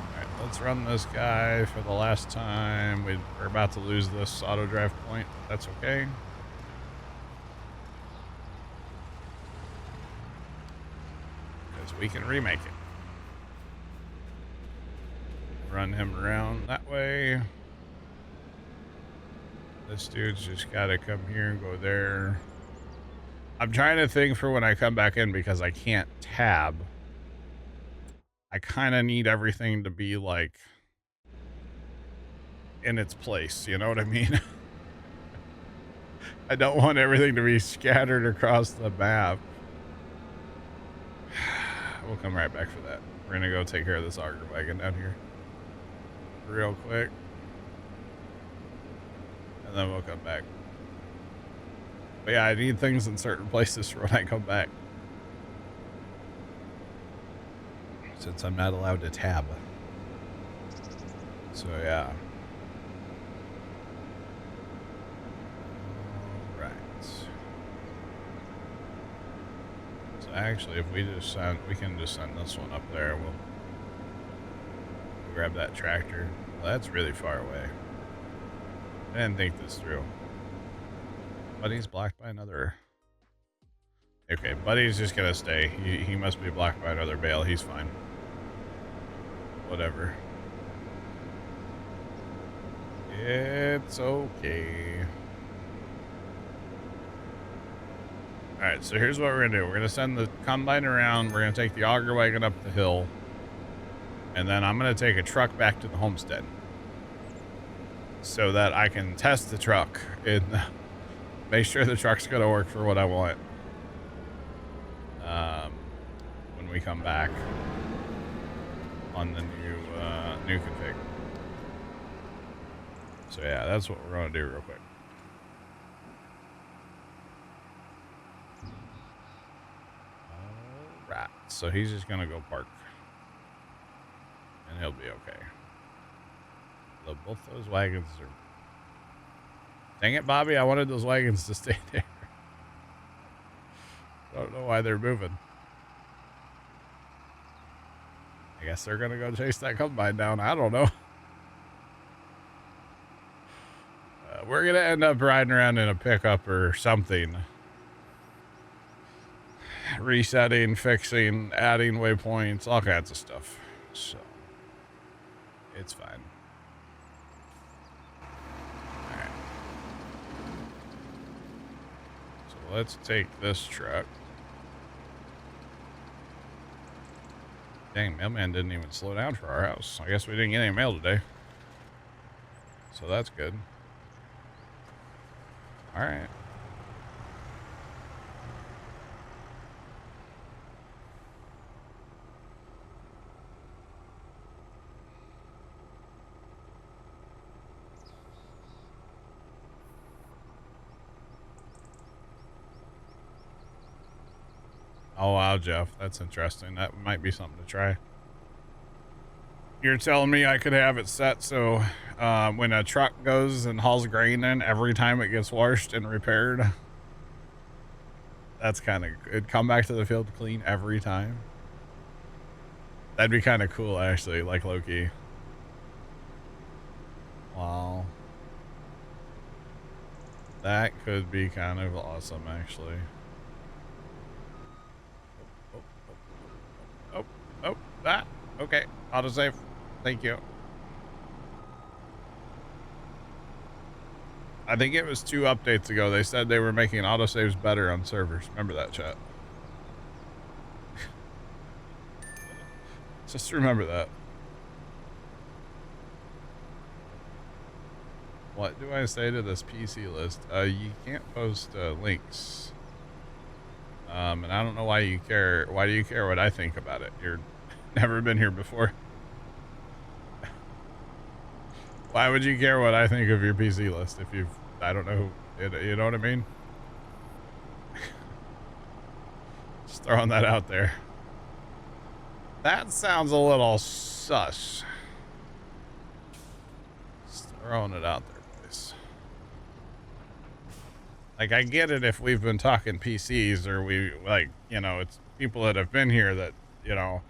All right, let's run this guy for the last time. We're about to lose this auto drive point. That's okay. Because we can remake it. Run him around that way. This dude's just got to come here and go there. I'm trying to think for when I come back in because I can't tab. I kind of need everything to be like in its place. You know what I mean? I don't want everything to be scattered across the map. We'll come right back for that. We're going to go take care of this auger wagon down here real quick. And then we'll come back. But yeah, I need things in certain places for when I come back. Since I'm not allowed to tab. So yeah. Alright. So actually, if we just send, we can just send this one up there. We'll grab that tractor. Well, that's really far away. I didn't think this through. Buddy's blocked by another. Okay, Buddy's just gonna stay. He must be blocked by another bale. He's fine. Whatever. It's okay. Alright, so here's what we're gonna do. We're gonna send the combine around. We're gonna take the auger wagon up the hill. And then I'm gonna take a truck back to the homestead. So that I can test the truck and make sure the truck's gonna work for what I want. When we come back on the new config. So yeah, that's what we're gonna do real quick. Alright, so he's just gonna go park. And he'll be okay. So both those wagons are... Dang it, Bobby, I wanted those wagons to stay there. I don't know why they're moving. I guess they're gonna go chase that combine down. I don't know. We're gonna end up riding around in a pickup or something. Resetting, fixing, adding waypoints, all kinds of stuff. So, it's fine. Alright. So let's take this truck. Dang, mailman didn't even slow down for our house. I guess we didn't get any mail today. So that's good. Alright. Oh, wow, Jeff. That's interesting. That might be something to try. You're telling me I could have it set so when a truck goes and hauls grain in, every time it gets washed and repaired, That's kind of, it'd come back to the field clean every time. That'd be kind of cool, actually, like Loki. Wow. That could be kind of awesome, actually. That. Okay. Autosave. Thank you. I think it was 2 updates ago. They said they were making autosaves better on servers. Remember that, chat? Just remember that. What do I say to this PC list? You can't post links. And I don't know why you care. Why do you care what I think about it? You're never been here before. Why would you care what I think of your PC list if you've, I don't know, you know what I mean? Just throwing that out there. That sounds a little sus. Just throwing it out there, boys. Like, I get it if we've been talking PCs or we, like, you know, it's people that have been here that, you know,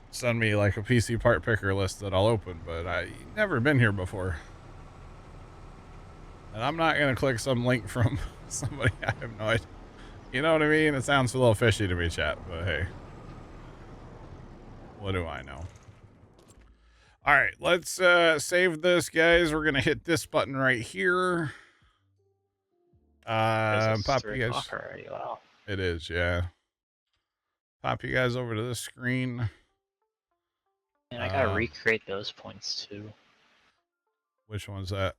send me like a PC part picker list that I'll open, but I've never been here before. And I'm not going to click some link from somebody I have no idea. You know what I mean? It sounds a little fishy to me, chat, but hey. What do I know? All right, let's save this, guys. We're going to hit this button right here. Pop you guys. Already. Wow. It is, yeah. Pop you guys over to this screen. And I gotta recreate those points too. Which one's that?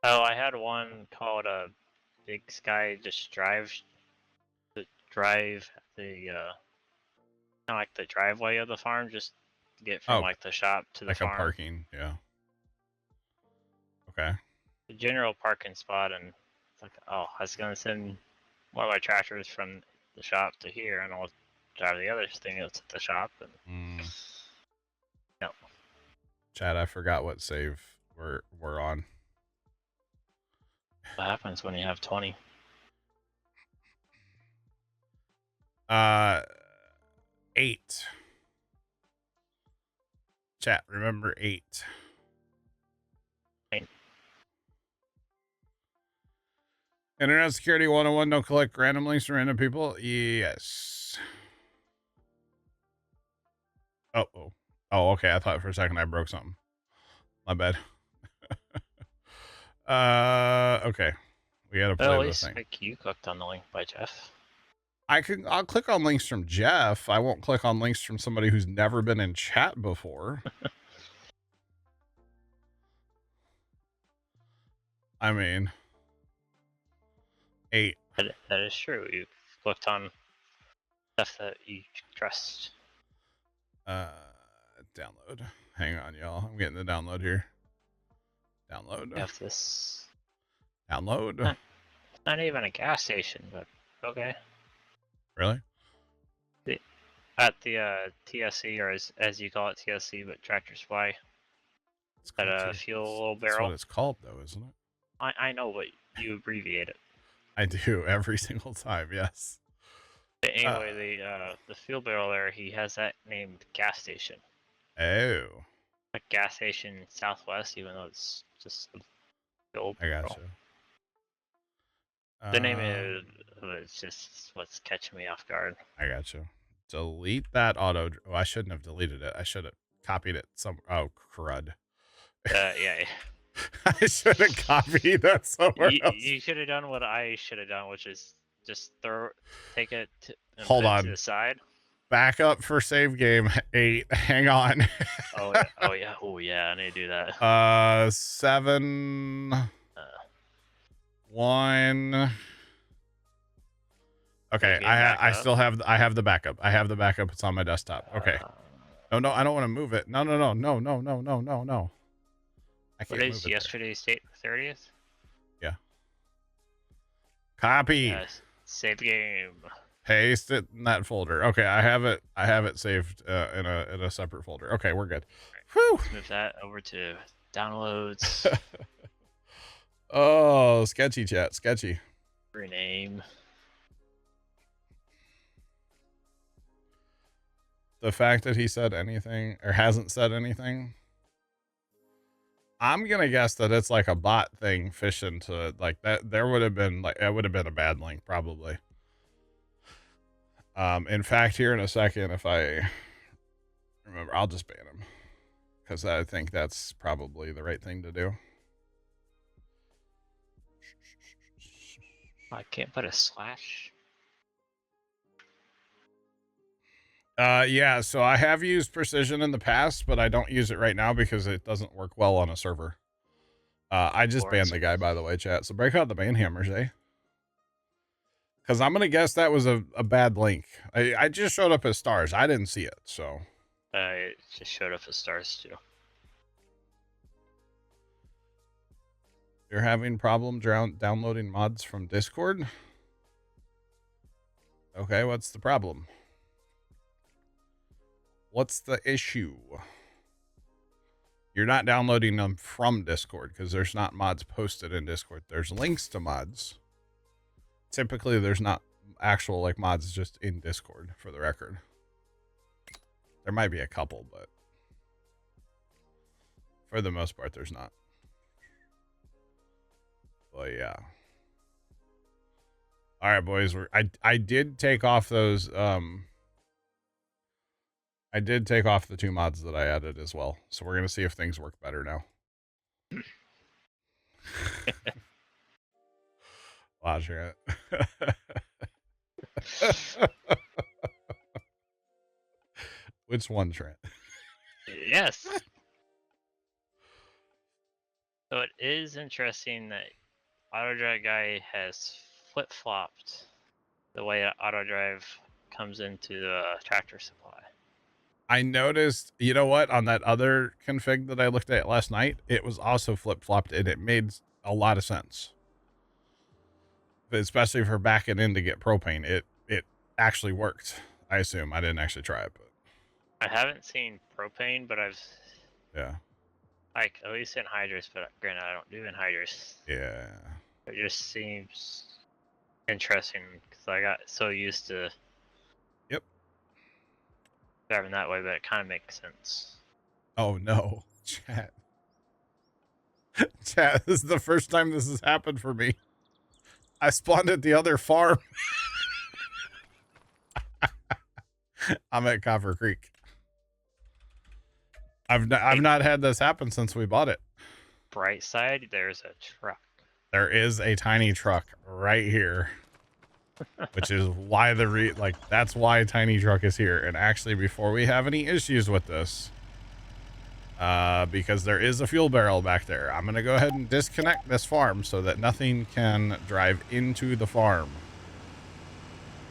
Oh, I had one called Big Sky just drive the kind of like the driveway of the farm, just to get from like the shop to the like farm. Like a parking, yeah. Okay. The general parking spot, and it's like, oh, I was gonna send one of my tractors from the shop to here, and I'll drive the other thing that's at the shop. And no. Chad, I forgot what save we're on. What happens when you have 20? 8. Chat, remember 8. Internet security 101, don't collect random links from random people. Yes. Oh, okay. I thought for a second I broke something. My bad. Okay. We gotta play the thing. Like you clicked on the link by Jeff. I'll click on links from Jeff. I won't click on links from somebody who's never been in chat before. I mean, 8. That is true. You clicked on stuff that you trust. Download. Hang on, y'all. I'm getting the download here. Download. You have this. Download. Not even a gas station, but okay. Really? At the TSC, or as you call it, TSC, but Tractor Supply. It's got a fuel barrel. That's what it's called, though, isn't it? I know, but you abbreviate it. I do every single time. Yes. But anyway, the fuel barrel there, he has that named gas station. Oh. A gas station Southwest, even though it's just a fuel barrel. I gotcha. The name is it's just what's catching me off guard. I gotcha. Delete that auto. Oh, I shouldn't have deleted it. I should have copied it somewhere. Oh, crud. Yeah. I should have copied that somewhere else. You should have done what I should have done, which is just take it and hold put on it to the side. Back up for save game 8. Hang on. Oh yeah. I need to do that. 7. 1. Okay, I still have the backup. I have the backup. It's on my desktop. Okay. No, I don't want to move it. No. I can't what move is it yesterday's date? 30th? Yeah. Copy. Yes. Save game. Paste it in that folder. Okay, I have it saved in a separate folder. Okay, we're good. Whew. Move that over to downloads. Oh, sketchy chat, sketchy. Rename. The fact that he said anything or hasn't said anything, I'm gonna guess that it's like a bot thing fishing to like that. There would have been like that would have been a bad link probably. In fact, here in a second, if I remember, I'll just ban him because I think that's probably the right thing to do. I can't put a slash. Yeah, so I have used precision in the past, but I don't use it right now because it doesn't work well on a server. I just banned the guy, by the way, chat. So break out the ban hammers, eh? Because I'm going to guess that was a bad link. I just showed up as stars. I didn't see it, so. It just showed up as stars, too. You're having problems downloading mods from Discord? Okay, what's the problem? What's the issue? You're not downloading them from Discord because there's not mods posted in Discord. There's links to mods. Typically, there's not actual like mods just in Discord, for the record. There might be a couple, but for the most part, there's not. But yeah. All right, boys. I did take off those. I did take off the 2 mods that I added as well. So we're gonna see if things work better now. Watch it. Which one, Trent? Yes. So it is interesting that AutoDrive guy has flip-flopped the way AutoDrive comes into the tractor supply. I noticed, you know what, on that other config that I looked at last night, it was also flip-flopped and it made a lot of sense. But especially for backing in to get propane, it actually worked. I assume. I didn't actually try it, but I haven't seen propane, but I've like at least anhydrous, but granted I don't do anhydrous. Yeah. It just seems interesting because I got so used to driving that way, but it kind of makes sense. Oh no, chat. Chat, this is the first time this has happened for me. I spawned at the other farm. I'm at Copper Creek. I've not had this happen since we bought it. Bright side, there's a truck. There is a tiny truck right here. Which is why that's why tiny truck is here. And actually, before we have any issues with this, because there is a fuel barrel back there, I'm gonna go ahead and disconnect this farm so that nothing can drive into the farm.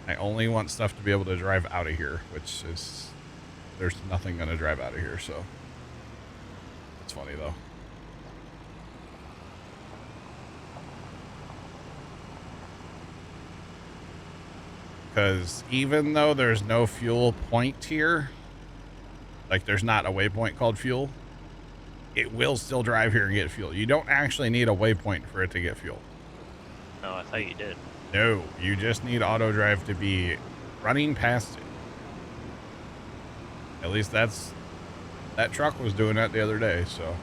I only want stuff to be able to drive out of here, which is there's nothing gonna drive out of here. So it's funny though. Because even though there's no fuel point here, like there's not a waypoint called fuel, it will still drive here and get fuel. You don't actually need a waypoint for it to get fuel. No, I thought you did. No, you just need auto drive to be running past it. At least that truck was doing that the other day, so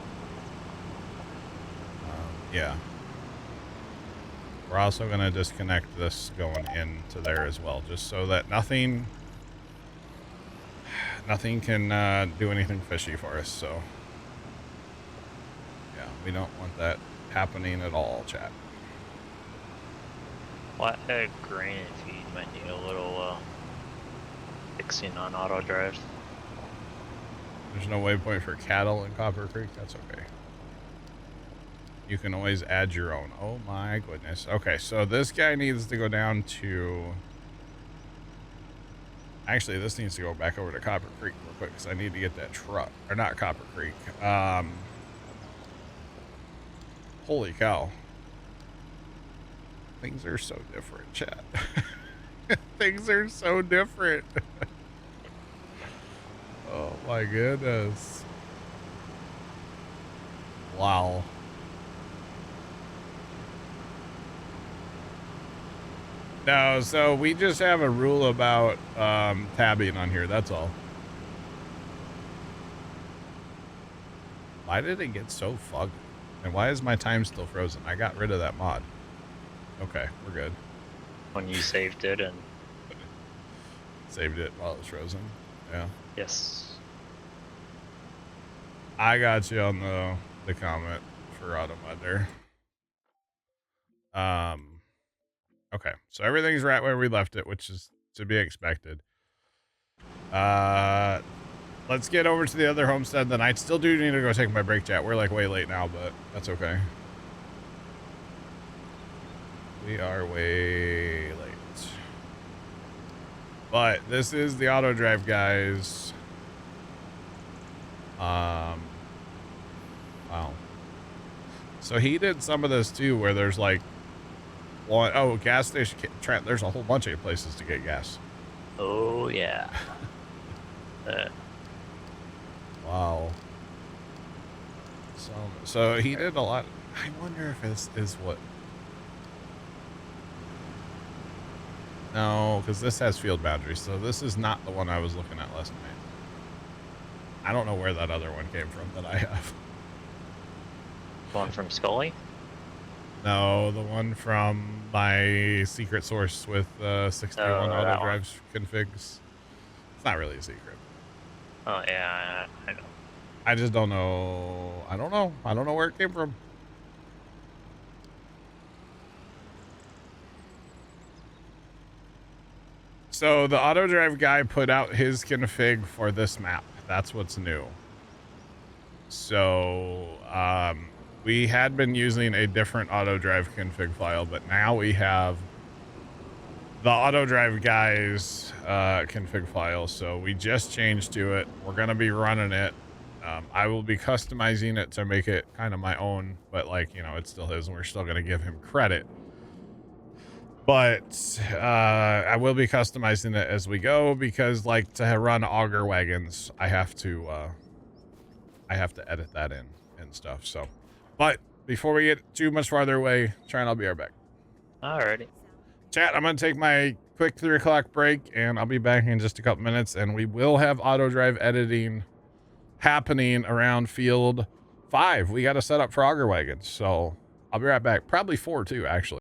yeah. We're also going to disconnect this going into there as well, just so that nothing can do anything fishy for us. So yeah, we don't want that happening at all, chat. Flathead grain feed might need a little fixing on auto drive. There's no waypoint for cattle in Copper Creek. That's okay. You can always add your own. Oh my goodness. Okay, so this guy needs to go down to... Actually, this needs to go back over to Copper Creek real quick because I need to get that truck. Or not Copper Creek. Holy cow. Things are so different, chat. Things are so different. Oh my goodness. Wow. No, so we just have a rule about tabbing on here. That's all. Why did it get so foggy? And why is my time still frozen? I got rid of that mod. Okay, we're good. When you saved it and... Saved it while it was frozen. Yeah. Yes. I got you on the comment for AutoMod there. Okay, so everything's right where we left it, which is to be expected. Let's get over to the other homestead. Then I still do need to go take my break, chat. We're like way late now, but that's okay. We are way late. But this is the auto drive, guys. Wow. So he did some of this too, where there's like one, oh, gas station. There's a whole bunch of places to get gas. Oh yeah. Wow. So he did a lot. I wonder if this is what. No, because this has field boundaries. So this is not the one I was looking at last night. I don't know where that other one came from that I have. One from Scully? No, the one from my secret source with 61 auto drives configs. It's not really a secret. Oh yeah, I know. I just don't know. I don't know where it came from. So the auto drive guy put out his config for this map. That's what's new. So we had been using a different auto drive config file, but now we have the auto drive guy's config file. So we just changed to it. We're going to be running it. I will be customizing it to make it kind of my own, but like, you know, it's still his and we're still going to give him credit. But I will be customizing it as we go because like to run auger wagons, I have to edit that in and stuff. So, but before we get too much farther away, I'll be right back. Alrighty. Chat, I'm going to take my quick 3 o'clock break and I'll be back in just a couple minutes and we will have auto drive editing happening around field 5. We got to set up for auger wagons. So I'll be right back. Probably 4 too, actually.